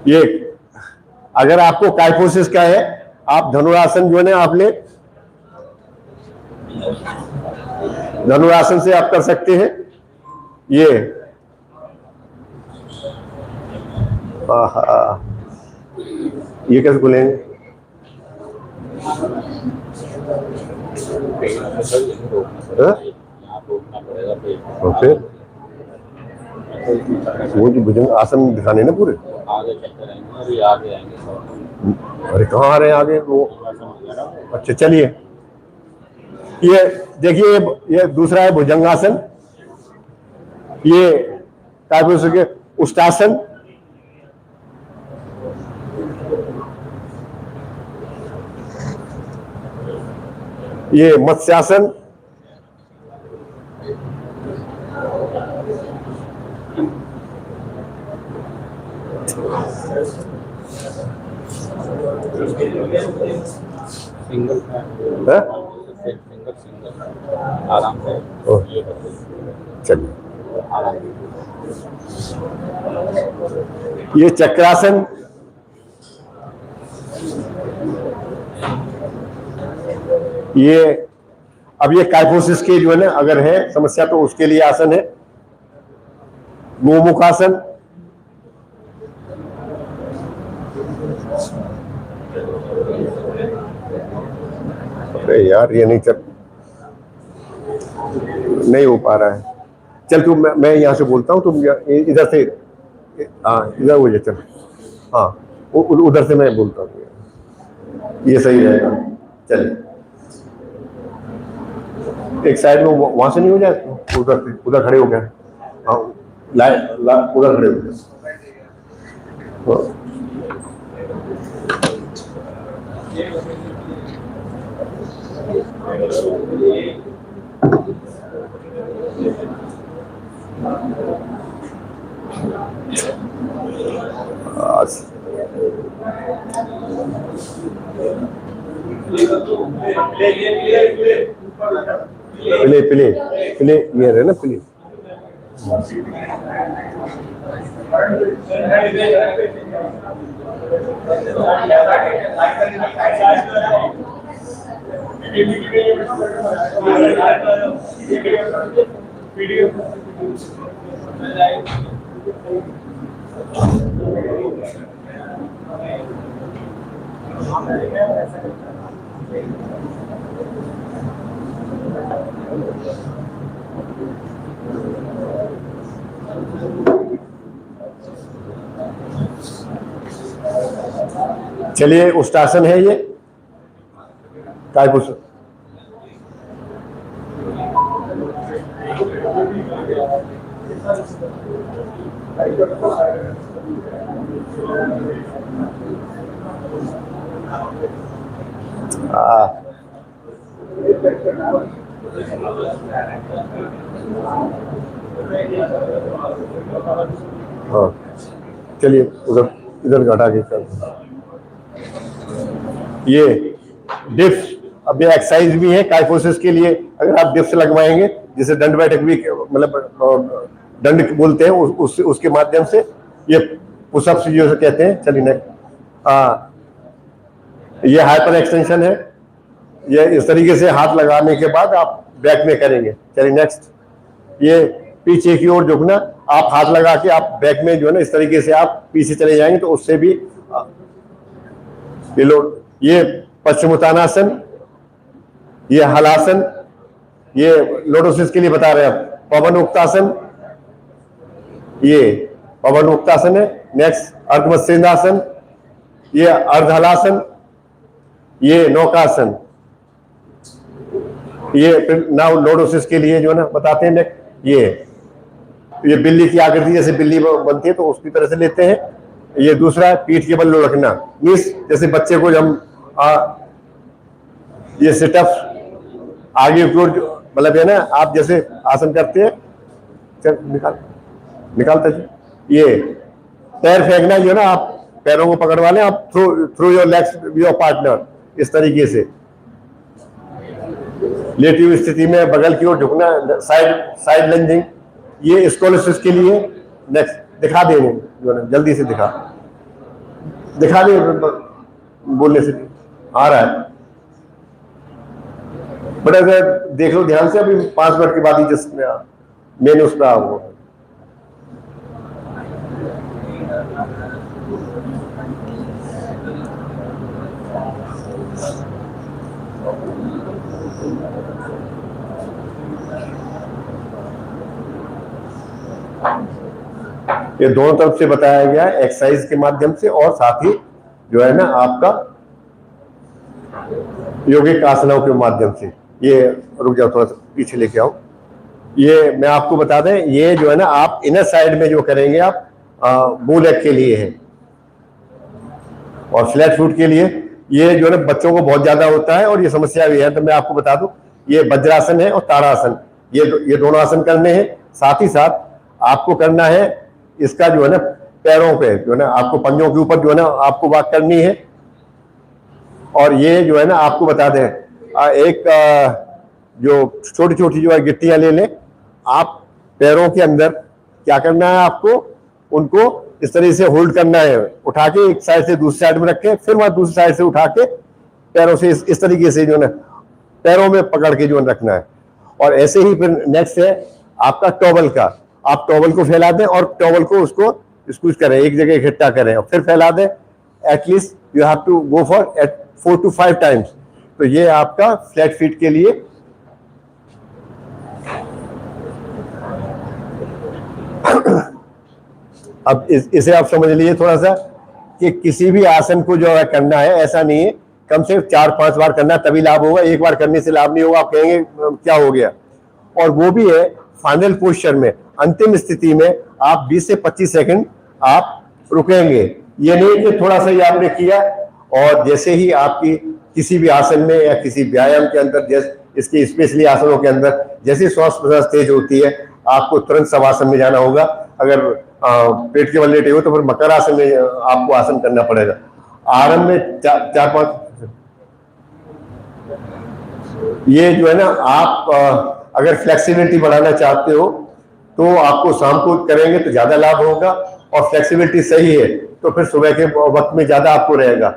ये अगर आपको काइफोसिस का है, आप धनुरासन जो है ना आप ले, धनुरासन से आप कर सकते हैं ये। ये कैसे खुलेंगे? ओके, वो जो भुजंग आसन दिखाने ना पूरे आगे चलते रहेंगे, आगे आएंगे। अरे कहाँ आ रहे हैं आगे वो? अच्छा चलिए, ये देखिए, ये दूसरा है भुजंगासन, ये काइफोसिस के उष्टासन, ये मत्स्यासन, सिंगल है? सिंगल आराम से। चलिए, आराम ये चक्रासन, ये अब ये काइफोसिस के जो है ना अगर है समस्या तो उसके लिए आसन है। गोमुखासन, अरे यार ये नहीं नहीं हो पा रहा है। चल तू, मैं यहाँ से बोलता हूँ, तुम इधर से, हाँ इधर हो जाए, चल हाँ उधर से मैं बोलता हूँ, ये सही रहेगा। चल एक साइड में वहां से नहीं हो जाए, उधर से, उधर खड़े हो गए, हाँ उधर खड़े हो गए। प्ले ये रहे ना प्ले। चलिए उष्टासन है ये काइफोसिस। हाँ चलिए उधर इधर घटा के कर। ये डिप्स, अब ये एक्सरसाइज भी है काइफोसिस के लिए। अगर आप डिप्स लगवाएंगे, जिसे दंड बैठक भी मतलब दंड बोलते हैं, उसके माध्यम से ये पुशअप्स जो कहते हैं। चलिए नेक्स्ट, ये हाइपर एक्सटेंशन है, ये इस तरीके से हाथ लगाने के बाद आप बैक में करेंगे। चलिए नेक्स्ट, ये पीछे की ओर झुकना, आप हाथ लगा के आप बैक में जो है ना इस तरीके से आप पीछे चले जाएंगे तो उससे भी ये पश्चिमोत्तानासन, ये हलासन, ये लोटोसिस के लिए बता रहे हैं आप। पवन उक्तासन, ये पवन उक्तासन है। नेक्स्ट अर्धमत्स्येंद्रासन, ये अर्धहलासन, ये नौकासन, ये फिर नाउ लोटोसिस के लिए जो है ना बताते हैं। नेक्स्ट ये बिल्ली की आकृति जैसे बिल्ली बनती है तो उसकी तरह से लेते हैं। ये दूसरा पीठ के बल लुढ़कना, मीन्स जैसे बच्चे को जब ये सिटअप आगे की ओर मतलब है ना आप जैसे आसन करते हैं। चल निकालते थे। पैर फेंकना जो है ना, आप पैरों को पकड़वा लें, आप through your legs your partner, इस तरीके से लेटी हुई स्थिति में बगल की ओर झुकना, साइड लंजिंग, ये स्कॉलरशिप के लिए। नेक्स्ट दिखा देंगे जो है, जल्दी से दिखा दे, बोलने से आ रहा है, बट अगर देख लो ध्यान से, अभी 5 मिनट के बाद ही जस्ट मैंने उस पर आओ। ये दोनों तरफ से बताया गया है, एक्सरसाइज के माध्यम से और साथ ही जो है ना आपका योगिक आसनों के माध्यम से। ये रुक जाओ, थोड़ा सा पीछे लेके आओ। ये मैं आपको बता दें, ये जो है ना आप इनर साइड में जो करेंगे आप बो लेग के लिए है, और फ्लैट फुट के लिए ये जो है ना बच्चों को बहुत ज्यादा होता है और ये समस्या भी है। तो मैं आपको बता दूं, ये वज्रासन है और ताड़ासन, ये दोनों आसन करने हैं। साथ ही साथ आपको करना है इसका जो है ना पैरों पे जो है ना, आपको पंजों के ऊपर जो है ना आपको बात करनी है। और ये जो है ना आपको बता दें, एक जो छोटी छोटी जो है गिट्टियां ले लें, आप पैरों के अंदर क्या करना है, आपको उनको इस तरह से होल्ड करना है, उठा के एक साइड से दूसरी साइड में रखें, फिर वहां दूसरी साइड से उठा के पैरों से इस तरीके से जो है ना पैरों में पकड़ के जो है रखना है। और ऐसे ही फिर नेक्स्ट है आपका टॉवल का, आप टॉवल को फैला दें और टॉवल को उसको स्क्वीज करें, एक जगह इकट्ठा करें और फिर फैला दें। At least you have to go for 4 to 5 times. तो ये आपका फ्लैट फीट के लिए। अब इसे आप समझ लीजिए थोड़ा सा कि किसी भी आसन को जो है करना है, ऐसा नहीं है कम से 4-5 बार करना तभी लाभ होगा, एक बार करने से लाभ नहीं होगा। आप कहेंगे क्या हो गया, और वो भी है फाइनल पोस्चर में, अंतिम स्थिति में आप 20 से 25 सेकंड आप रुकेंगे। ये नहीं कि थोड़ा सा ही आपने किया और जैसे ही आपकी किसी भी आसन में या किसी व्यायाम के अंदर, जैसे इसके स्पेशली आसनों के अंदर जैसे श्वास प्रश्वास तेज होती है, आपको तुरंत शवासन में जाना होगा। अगर पेट के बल लेटे हो तो फिर मकर आसन में आपको आसन करना पड़ेगा। आरंभ में 4-5 ये जो है ना आप अगर फ्लेक्सिबिलिटी बढ़ाना चाहते हो तो आपको शाम को करेंगे तो ज्यादा लाभ होगा, और फ्लेक्सिबिलिटी सही है तो फिर सुबह के वक्त में ज्यादा आपको रहेगा।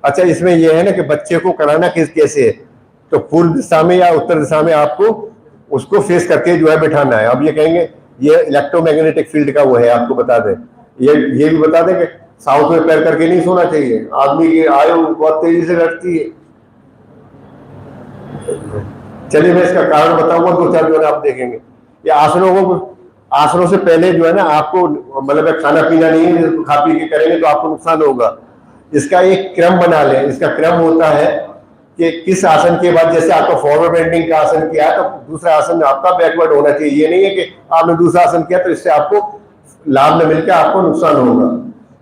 अच्छा, इसमें यह है ना कि बच्चे को कराना कैसे है, तो पूर्व दिशा में या उत्तर दिशा में आपको उसको फेस करके जो है बिठाना है। अब ये कहेंगे ये इलेक्ट्रोमैग्नेटिक फील्ड का वो है, आपको बता दें, ये भी बता दें कि साउथ में पैर करके नहीं सोना चाहिए, आदमी की आयु बहुत तेजी से घटती है। चलिए मैं इसका कारण बताऊंगा, 2-4 जो है आप देखेंगे। ये आसनों से पहले जो है ना आपको मतलब खाना पीना नहीं है, खा पी के करेंगे तो आपको नुकसान होगा। इसका एक क्रम बना लें। इसका क्रम होता है कि किस आसन के बाद, जैसे आपका फॉरवर्ड बेंडिंग का आसन किया तो दूसरा आसन आपका बैकवर्ड होना चाहिए। ये नहीं है कि आपने दूसरा आसन किया तो इससे आपको लाभ न मिलकर आपको नुकसान होगा,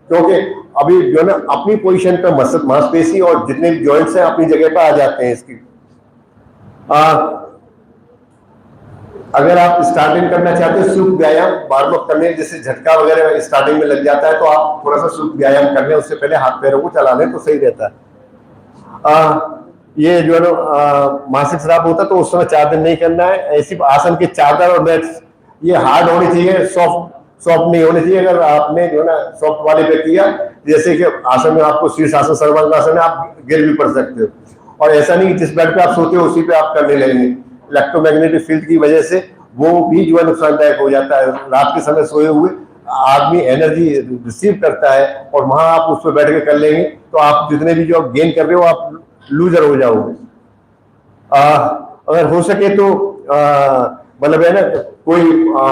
क्योंकि अभी जो है ना अपनी पोजीशन पर मांसपेशी और जितने भी जॉइंट्स हैं अपनी जगह पर आ जाते हैं। इसकी अगर आप स्टार्टिंग करना चाहते हैं सूक्ष्म व्यायाम वार्म अप करने, जैसे झटका वगैरह स्टार्टिंग में लग जाता है तो आप थोड़ा सा सूक्ष्म व्यायाम कर लें, उससे पहले हाथ पैरों को चला लें तो सही रहता है। ये जो है ना मासिक स्राव होता है तो उस समय 4 दिन नहीं करना है। ऐसी आसन की चादर और मैट्स ये हार्ड होनी चाहिए, सॉफ्ट नहीं होनी चाहिए। अगर आपने जो है ना सॉफ्ट वाले पे किया, जैसे कि आसन में आपको शीर्षासन सर्वांगासन है, आप गिर भी पड़ सकते हो। और ऐसा नहीं जिस बेड पे आप सोते हो उसी पे आप करने लगेंगे, इलेक्ट्रोमैग्नेटिक फील्ड की वजह से वो भी जो है नुकसानदायक हो जाता है। रात के समय सोए हुए आदमी एनर्जी रिसीव करता है और वहां आप उस पर बैठ के कर लेंगे तो आप जितने भी जो गेन कर रहे हो आप लूजर हो जाओगे। अगर हो सके तो मतलब है ना कोई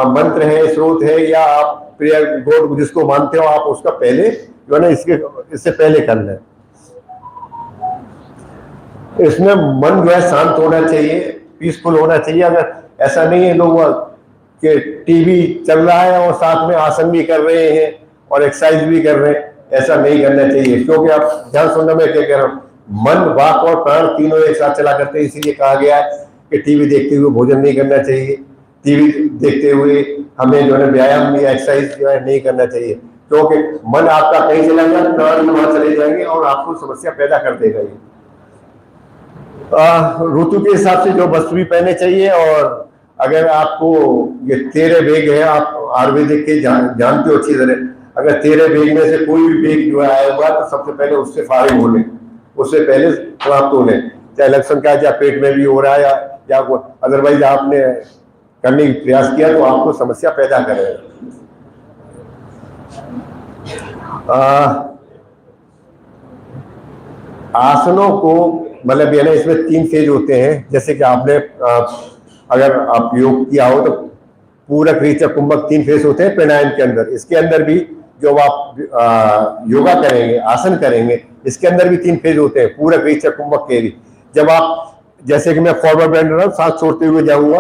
मंत्र है, स्रोत है, या आप प्रेयर गॉड जिसको मानते हो आप उसका पहले जो है ना इससे पहले कर लें। इसमें मन जो है शांत होना चाहिए, पीसफुल होना चाहिए। अगर ऐसा नहीं है लोग कि टीवी चल रहा है और साथ में आसन भी कर रहे हैं और एक्सरसाइज भी कर रहे हैं, ऐसा नहीं करना चाहिए। क्योंकि आप ध्यान सुनना मैं क्या कह रहा हूँ, मन, वाक और प्राण तीनों एक साथ चला करते हैं। इसीलिए कहा गया है कि टीवी देखते हुए भोजन नहीं करना चाहिए, टीवी देखते हुए हमें जो है व्यायाम या एक्सरसाइज जो है नहीं करना चाहिए। क्योंकि मन आपका कहीं चला गया, प्राण भी वहां चले जाएंगे और आपको समस्या पैदा कर देगा ये। ऋतु के हिसाब से जो वस्त्र भी पहने चाहिए। और अगर आपको ये 13 बेग है, आप आयुर्वेदिक के जानते हो अच्छी तरह, अगर 13 बेग में से कोई भी बेग जो आया हुआ तो सबसे पहले उससे फारिग हो लें, उससे पहले समाप्त हो लें। चाहे लक्षण क्या, चाहे पेट में भी हो रहा है या अदरवाइज आपने करने की प्रयास किया तो आपको समस्या पैदा करेगा। आसनों को मतलब ये ना, इसमें 3 फेज होते हैं। जैसे कि आपने अगर आप योग किया हो तो पूरक, रेचक, कुंभक 3 फेज होते हैं प्राणायाम के अंदर। इसके अंदर भी जो आप योगा करेंगे, आसन करेंगे, इसके अंदर भी 3 फेज होते हैं, पूरक, रेचक, कुंभक के भी। जब आप, जैसे कि मैं फॉरवर्ड बेंड रहा हूँ, सांस छोड़ते हुए जाऊंगा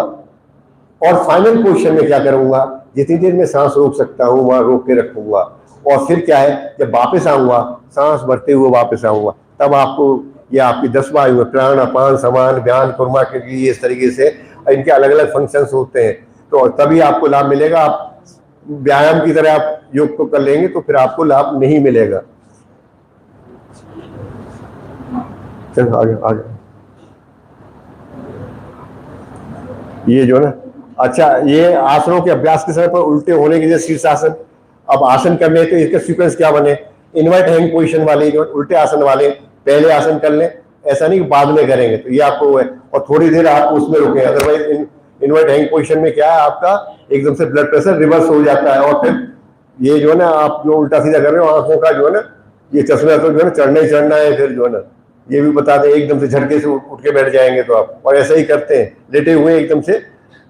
और फाइनल पोजिशन में क्या करूंगा, जितनी देर में सांस रोक सकता हूँ वहां रोक के रखूंगा। और फिर क्या है, जब वापस आऊंगा, सांस भरते हुए वापस आऊंगा, तब आपको ये आपकी 10 वायु, प्राण, अपान, समान, व्यान, कुर्मा के लिए इस तरीके से इनके अलग अलग फंक्शंस होते हैं। तो तभी आपको लाभ मिलेगा। आप व्यायाम की तरह आप योग को कर लेंगे तो फिर आपको लाभ नहीं मिलेगा। चलो आगे आगे। ये जो ना, अच्छा, ये आसनों के अभ्यास के समय पर उल्टे होने के लिए शीर्षासन। अब आसन करने तो इसका सीक्वेंस क्या बने, इनवर्ट हैंग पोजीशन वाले जो उल्टे आसन वाले पहले आसन कर लें, ऐसा नहीं कि बाद में करेंगे, तो ये आपको है। और थोड़ी देर आप उसमें रुकें, अदरवाइज इनवर्ट हैंग पोजीशन में क्या है, आपका एकदम से ब्लड प्रेशर रिवर्स हो जाता है। और फिर ये जो है ना, आप जो उल्टा सीधा कर रहे हो, आंखों का जो है ना, ये चश्मा तो जो है ना चढ़ना ही चढ़ना है। फिर जो है ना, ये भी बता दें, एकदम से झटके से उठ के बैठ जाएंगे तो आप, और ऐसा ही करते हैं, लेटे हुए एकदम से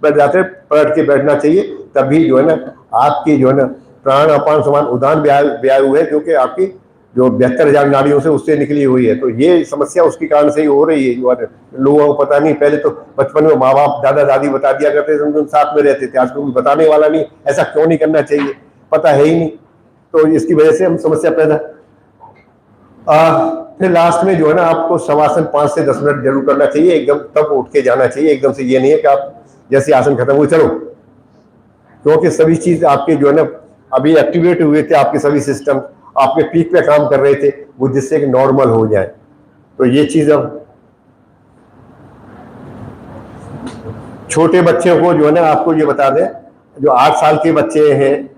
बैठ जाते हैं, पलट के बैठना चाहिए। तभी जो है ना, आपकी जो है ना प्राण, अपान, समान, उदान वायु है, जो कि आपकी जो 72,000 नाड़ियों से उससे निकली हुई है। तो ये समस्या उसके कारण से ही हो रही है। जो लोगों को पता नहीं, पहले तो बचपन में माँ बाप, दादा दादी बता दिया करते थे, उन साथ में रहते थे। आज कोई बताने वाला नहीं, ऐसा क्यों नहीं करना चाहिए, पता है ही नहीं। तो इसकी वजह से हम समस्या पैदा। फिर लास्ट में जो है ना, आपको शवासन 5 से 10 मिनट जरूर करना चाहिए, एकदम तब उठ के जाना चाहिए। एकदम से ये नहीं है कि आप जैसे आसन खत्म हुए चलो, क्योंकि सभी चीज आपके जो है ना अभी एक्टिवेट हुए थे, आपके सभी सिस्टम आपके पीक पे काम कर रहे थे, वो जिससे कि नॉर्मल हो जाए। तो ये चीज अब छोटे बच्चों को जो है ना, आपको ये बता दें, जो 8 साल के बच्चे हैं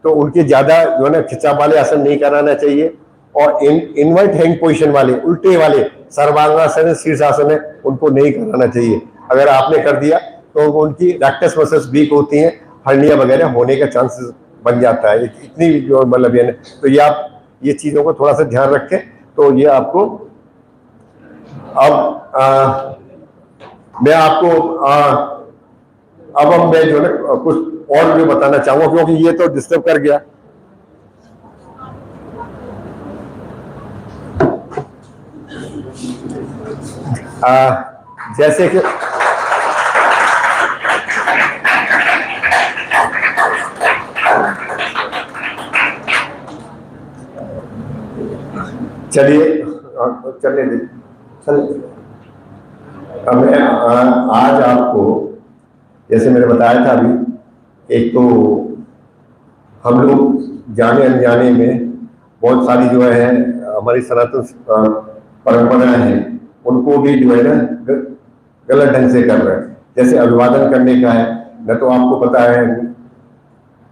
तो उनके ज्यादा जो है ना खिंचाव वाले आसन नहीं कराना चाहिए। और इनवर्ट हैंग पोजीशन वाले, उल्टे वाले सर्वांगासन, शीर्षासन है, उनको नहीं कराना चाहिए। अगर आपने कर दिया तो उनकी रेक्टस मसल्स वीक होती हैं, हर्निया वगैरह होने का चांसेस बन जाता है। इतनी जो मतलब ये, तो ये आप ये चीजों को थोड़ा सा ध्यान रखें, तो ये आपको अब मैं आपको अब मैं जो है कुछ और भी बताना चाहूंगा, क्योंकि ये तो डिस्टर्ब कर गया। जैसे कि चलिए चलने दीजिए, चलिए। मैं आज आपको, जैसे मैंने बताया था अभी, एक तो हम लोग जाने अनजाने में बहुत सारी जो है हमारी सनातन परंपराएं हैं, उनको भी जो है ना गलत ढंग से कर रहे हैं। जैसे अभिवादन करने का है, न तो आपको पता है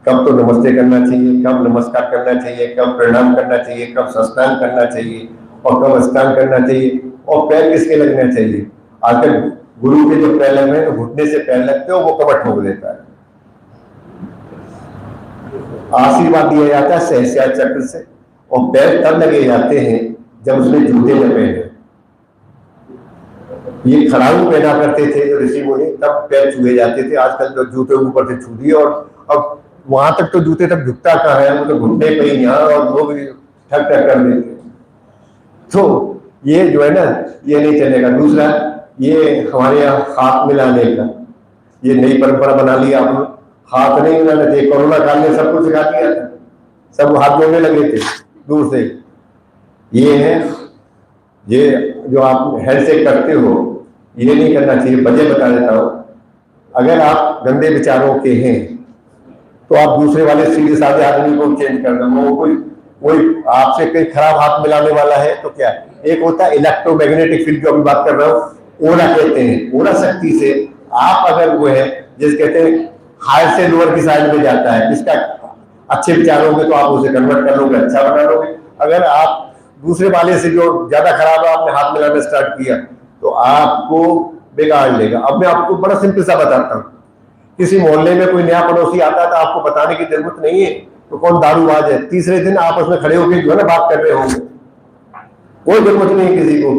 कब तो नमस्ते करना चाहिए, कब नमस्कार करना चाहिए, कब प्रणाम करना चाहिए, कब साष्टांग करना चाहिए और कब अष्टांग करना चाहिए, और पैर किसके लगना चाहिए। आखिर गुरु के जो पैर लग रहे हैं तो घुटने से पैर लगते हो, वो कमर ठोक देता है। आशीर्वाद दिया जाता है सहस्त्र चक्र से, और पैर तब लगे जाते हैं जब उसमें जूते न पहने। ये खड़ाऊ पहना करते थे जो ऋषि मुनि, तब पैर छुए जाते थे। आजकल तो जूते ऊपर से छू दिए, और अब वहां तक तो जूते तक झुकता कहाँ है, वो तो घुटने पे ही यहाँ, और वो भी ठक ठक कर देते। तो ये जो है ना, ये नहीं चलेगा। दूसरा, ये हमारे यहाँ हाथ मिलाने का ये नई परंपरा बना ली आपने, हाथ नहीं मिलाना चाहिए। कोरोना काल में सबको सिखा दिया था, सब हाथ जोड़ने लगे थे दूर से। ये है, ये जो आप हैंडशेक करते हो, ये नहीं करना चाहिए। वजह बता देता हूं, अगर आप गंदे विचारों के हैं तो आप दूसरे वाले सीधे साधे आदमी को चेंज कर दो। वो कोई आपसे कोई खराब हाथ मिलाने वाला है तो क्या, एक होता है इलेक्ट्रोमैग्नेटिक फील्ड, जो अभी बात कर रहा हूँ, ओरा कहते हैं। ओरा शक्ति से आप अगर वो है, जैसे कहते हैं हायर से लोअर की साइड में जाता है, जिसका अच्छे विचार होंगे तो आप उसे कन्वर्ट कर लोगे, अच्छा बना लोगे। अगर आप दूसरे वाले से जो ज्यादा खराब है आपने हाथ मिलाना स्टार्ट किया तो आपको बिगाड़ लेगा। अब मैं आपको बड़ा सिंपल सा बताता हूँ, किसी मोहल्ले में कोई नया पड़ोसी आता है तो आपको बताने की जरूरत नहीं है तो कौन दारूबाज है, तीसरे दिन आपस में खड़े होकर जो है ना बात कर रहे होंगे, कोई जरूरत नहीं है किसी को।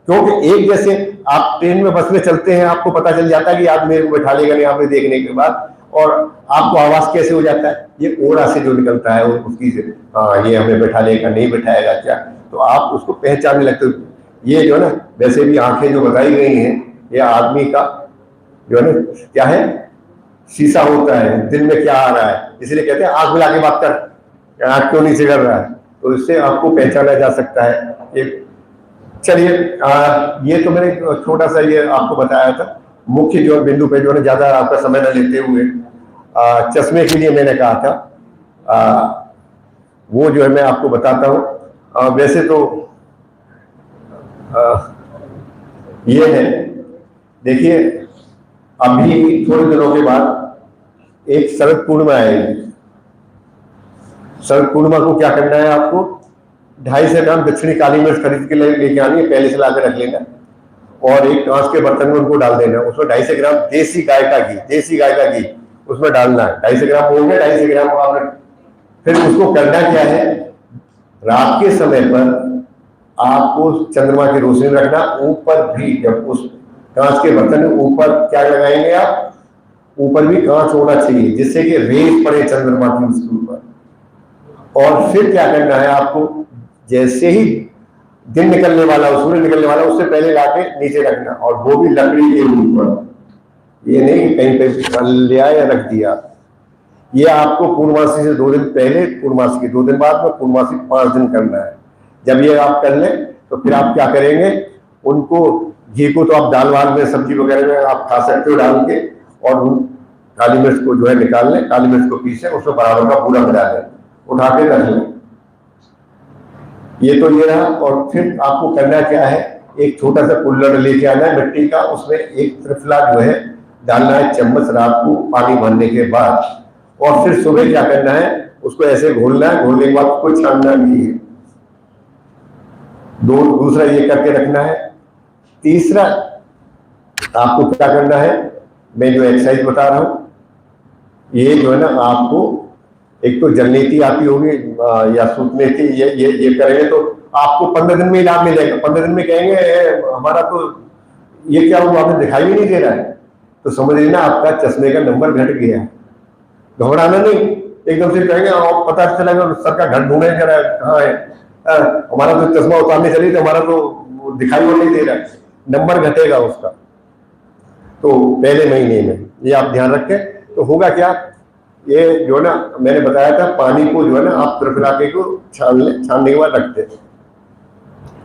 क्योंकि एक जैसे आप ट्रेन में बस में चलते हैं, आपको पता चल जाता है कि आप मेरे को बैठा लेगा नहीं आपने देखने के बाद, और आपको आवाज कैसे हो जाता है, ये ओरा से जो निकलता है उसकी से, हाँ ये हमें बैठा लेगा नहीं बैठाएगा क्या, तो आप उसको पहचानने लगते हो। ये जो है ना, वैसे भी आंखें जो बताई गई हैं, ये आदमी का जो है ना क्या है, शीशा होता है, दिन में क्या आ रहा है, इसलिए कहते हैं आंख मिला के बात कर, आंख क्यों नहीं से कर रहा है, तो इससे आपको पहचाना जा सकता है। एक चलिए ये तो मैंने छोटा सा ये आपको बताया था, मुख्य जो बिंदु पे जो है ज्यादा आपका समय न लेते हुए चश्मे के लिए मैंने कहा था, वो जो है मैं आपको बताता हूँ। वैसे तो ये है, देखिए अभी थोड़े दिनों के बाद एक शरद पूर्णिमा आएगी। शरद पूर्णिमा को क्या करना है आपको, 250 ग्राम दक्षिणी काली मिर्च खरीद के लेके आनी है, पहले से ला कर रख लेना, और एक कांच के बर्तन में उनको डाल देना, उसमें 250 ग्राम देसी गाय का घी उसमें डालना है। 250 ग्राम हो गया, 250 ग्राम आपने, फिर उसको करना क्या है, रात के समय पर आपको चंद्रमा की रोशनी रखना, ऊपर भी जब उस कांच के बर्तन में ऊपर क्या लगाएंगे आप, ऊपर भी कांच होना चाहिए जिससे कि रेस पड़े चंद्रमा की उसके ऊपर। और फिर क्या करना है आपको, जैसे ही दिन निकलने वाला, सूर्य निकलने वाला, उससे पहले लाके नीचे रखना, और वो भी लकड़ी के ऊपर, ये नहीं कहीं पे लिया या रख दिया। ये आपको पूर्णमासी से 2 दिन पहले, पूर्णमासी के 2 दिन बाद में, पूर्णमासी 5 दिन करना है। जब ये आप कर लें तो फिर आप क्या करेंगे, उनको घी को तो आप दाल वाल में सब्जी वगैरह में आप खा सकते हो डाल के, और उन काली मिर्च को जो है निकाल लें, काली मिर्च को पीसे उसमें बराबर का पूरा मिला लें, उठा के रख लें। ये तो ये रहा। और फिर आपको करना क्या है, एक छोटा सा कुल्हड़ लेके आना है मिट्टी का, उसमें एक त्रिफला जो है डालना है चम्मच, रात को पानी भरने के बाद, और फिर सुबह क्या करना है, उसको ऐसे घोलना है, घोलने के बाद उसको छानना भी है। दूसरा ये करके रखना है। तीसरा आपको क्या करना है, मैं जो एक्सरसाइज बता रहा हूं, ये जो है ना आपको, एक तो जलनेती आती होगी या सूतनेती, ये करेंगे तो आपको 15 दिन में लाभ मिलेगा। 15 दिन में कहेंगे हमारा तो ये क्या हुआ, हमें दिखाई भी नहीं दे रहा है, तो समझ लेना आपका चश्मे का नंबर घट गया है। घबराना नहीं, एकदम से कहेंगे और पता चलेगा सर का घर ढूंढे जरा कहाँ है, हमारा तो चश्मा उतारने चली तो हमारा तो दिखाई वो नहीं दे रहा है, नंबर घटेगा उसका। तो पहले महीने में ये आप ध्यान रखें। तो होगा क्या, ये जो है ना मैंने बताया था, पानी को जो है ना आप त्रिफलाके को छान लें, छानने के बाद रखते हैं।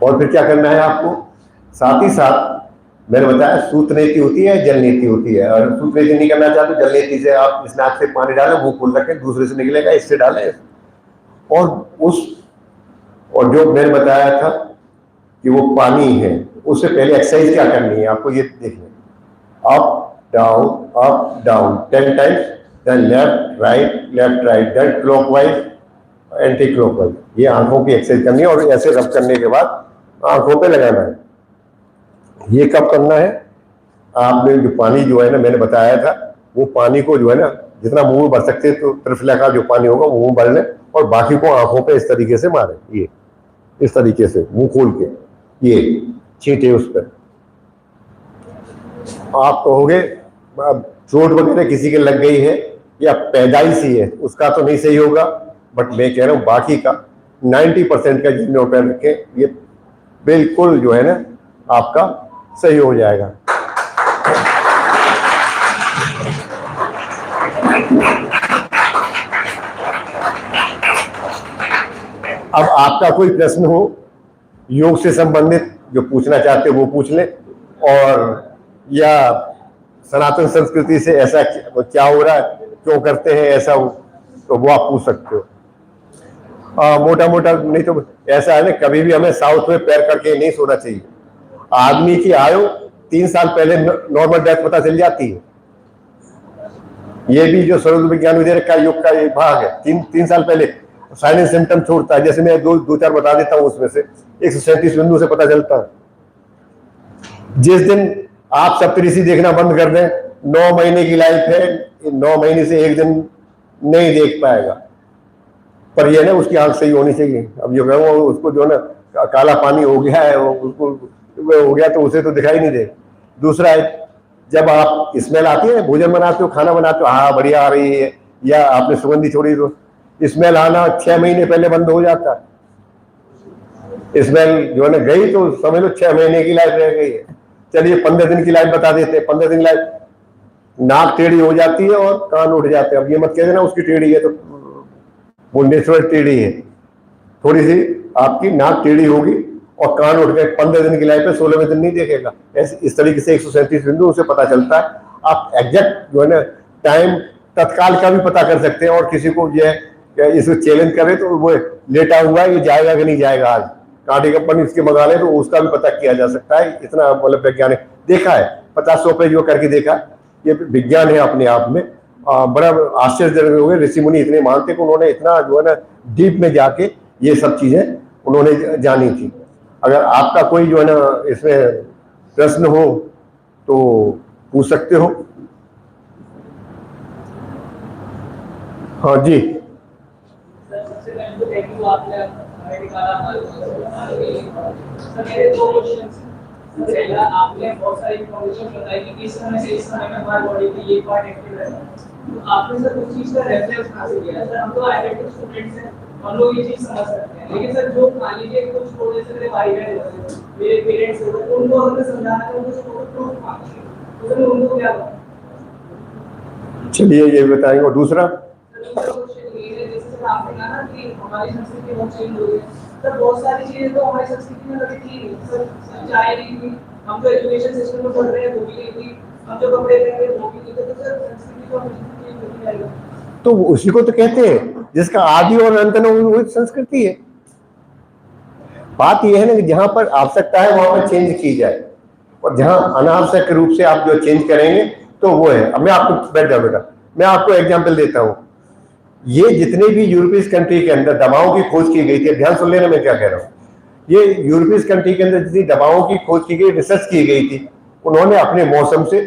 और फिर क्या करना है आपको, साथ ही साथ मैंने बताया सूतनेती होती है, जलनेती होती है। और सूतनेती नहीं करना चाहते, जलनेती से आप इस नाक से पानी डालें, मुंह खोल रखें, दूसरे से निकलेगा, इससे डालें। और जो मैंने बताया था कि वो पानी है, उससे पहले एक्सरसाइज क्या करनी है आपको, ये देखना, up down 10 times, then left right, then clockwise anti clockwise. ये आंखों की एक्सरसाइज करनी है, और ऐसे रब करने के बाद आंखों पे लगाना है। ये कब करना है, आपने जो पानी जो है ना मैंने बताया था, वो पानी को जो है ना जितना मुंह में भर सकते हैं, तो त्रिफला का जो पानी होगा वो मुंह भर लें, और बाकी को आंखों पे इस तरीके से मारें, ये इस तरीके से मुंह खोल के ये छींटे उस पर। आप कहोगे चोट वगैरह किसी के लग गई है या पैदाइशी है, उसका तो नहीं सही होगा, बट मैं कह रहा हूँ बाकी का 90% का जितने पैर रखें, ये बिल्कुल जो है ना आपका सही हो जाएगा। अब आपका कोई प्रश्न हो योग से संबंधित जो पूछना चाहते हो वो पूछ लें, और या सनातन संस्कृति से ऐसा क्या हो रहा है क्यों करते हैं ऐसा, तो वो आप पूछ सकते हो। मोटा मोटा नहीं तो ऐसा है ना, कभी भी हमें साउथ में पैर करके नहीं सोना चाहिए। आदमी की आयु 3 साल पहले नॉर्मल डेथ पता चल जाती है। ये भी जो स्वरूप विज्ञान विधेयक का युग का एक भाग है। 3 साल पहले साइलेंट सिम्टम छोड़ता है। जैसे मैं दो चार बता देता हूँ, उसमें से 137 बिंदु से पता चलता है। जिस दिन आप सप्तऋषि देखना बंद कर दें, 9 महीने की लाइफ है, 9 महीने से एक दिन नहीं देख पाएगा। पर यह ना उसकी आंख सही होनी चाहिए। अब जो कहूँ उसको जो ना काला पानी हो गया है, उसको हो गया तो उसे तो दिखाई नहीं दे। दूसरा है, जब आप स्मेल आती है, भोजन बनाते हो, खाना बनाते हो, हाँ बढ़िया आ रही है, या आपने सुगंधी छोड़ी तो स्मेल आना 6 महीने पहले बंद हो जाता है। स्मेल जो है ना गई तो समझ लो 6 महीने की लाइफ रह गई है। चलिए 15 दिन की लाइफ बता देते हैं। 15 दिन की लाइफ, नाक टेढ़ी हो जाती है और कान उठ जाते हैं। अब ये मत कह देना उसकी टेढ़ी है, तो वो नेचुरल टेढ़ी है। थोड़ी सी आपकी नाक टेढ़ी होगी और कान उठ गए। 15 दिन की लाइफ में 16वें दिन नहीं देखेगा। इस तरीके से 137 बिंदु उसे पता चलता है। आप एग्जैक्ट जो है ना टाइम तत्काल का भी पता कर सकते हैं। और किसी को जो है इसको चैलेंज करे तो वो लेटा हुआ है, ये जाएगा कि नहीं जाएगा, आज कांटे कंपनी इसके मंगा ले तो उसका भी पता किया जा सकता है। इतना मतलब वैज्ञानिक देखा है, 50-100 पेज वो करके देखा। ये विज्ञान है अपने आप में। बड़ा आश्चर्यजनक हो गए, ऋषि मुनि इतने मानते कि उन्होंने इतना जो है ना डीप में जाके ये सब चीजें उन्होंने जानी थी। अगर आपका कोई जो है ना इसमें प्रश्न हो तो पूछ सकते हो। हाँ जी। पहला आपने बहुत सारी इन्फॉर्मेशन बताई कि किस समय से इस समय में हमारी बॉडी में ये पार्ट एक्टिव रहता है। तो आपने सर उस चीज का रेफरेंस कहां से लिया? सर हम तो आईआईटी स्टूडेंट्स हैं, हम लोग ये चीज समझ सकते हैं, लेकिन सर जो मान लीजिए कुछ थोड़े से मेरे भाई बहन होते हैं, मेरे पेरेंट्स होते हैं, उनको हमने समझाना है, उनको प्रूफ मांगते हैं, तो सर उनको क्या बताएं? चलिए ये बताएंगे। और दूसरा आपने कहा कि हमारी संस्कृति बहुत चेंज हो गई है। सर बहुत सारी चीजें तो हमारी संस्कृति में कभी थी नहीं। सर चाय नहीं थी, हम तो एजुकेशन सिस्टम में पढ़ रहे हैं, वो भी नहीं थी। हम जो कपड़े पहन रहे हैं वो भी नहीं थे। तो सर संस्कृति को नहीं जाएगा। तो उसी को तो कहते हैं जिसका आदि और अंत न हो वो संस्कृति है। बात यह है ना कि जहां पर आवश्यकता है वहां पर चेंज की जाए, और जहां अनावश्यक रूप से आप जो चेंज करेंगे तो वो है। अब मैं आपको बैठ जाओ बेटा, मैं आपको एग्जाम्पल देता हूँ। ये जितने भी यूरोपीय कंट्री के अंदर दवाओं की खोज की गई थी, ध्यान सुन लेना मैं क्या कह रहा हूँ। ये यूरोपीय कंट्री के अंदर जितनी दवाओं की खोज की गई, रिसर्च की गई थी, उन्होंने अपने मौसम से,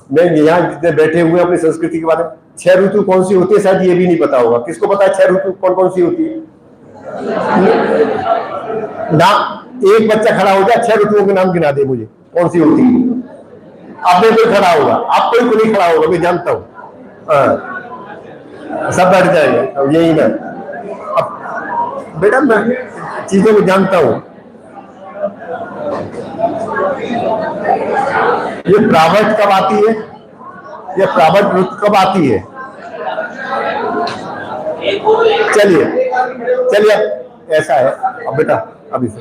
मैं यहाँ जितने बैठे हुए अपनी संस्कृति के बारे में, 6 ऋतु कौन सी होती है शायद ये भी नहीं पता होगा। किसको पता है 6 ऋतु कौन कौन सी होती है? ना एक बच्चा खड़ा हो जाए, 6 ऋतुओं के नाम गिना दे मुझे, कौन सी होती है? अब में कोई खड़ा होगा, आप कोई को नहीं खड़ा होगा, मैं जानता हूँ। सब बैठ जाएंगे। अब यही ना, अब बेटा मैं चीजों को जानता हूँ। ये प्रावट कब आती है, ये प्रावट ऋतु कब आती है? चलिए चलिए, अब ऐसा है। अब बेटा अभी से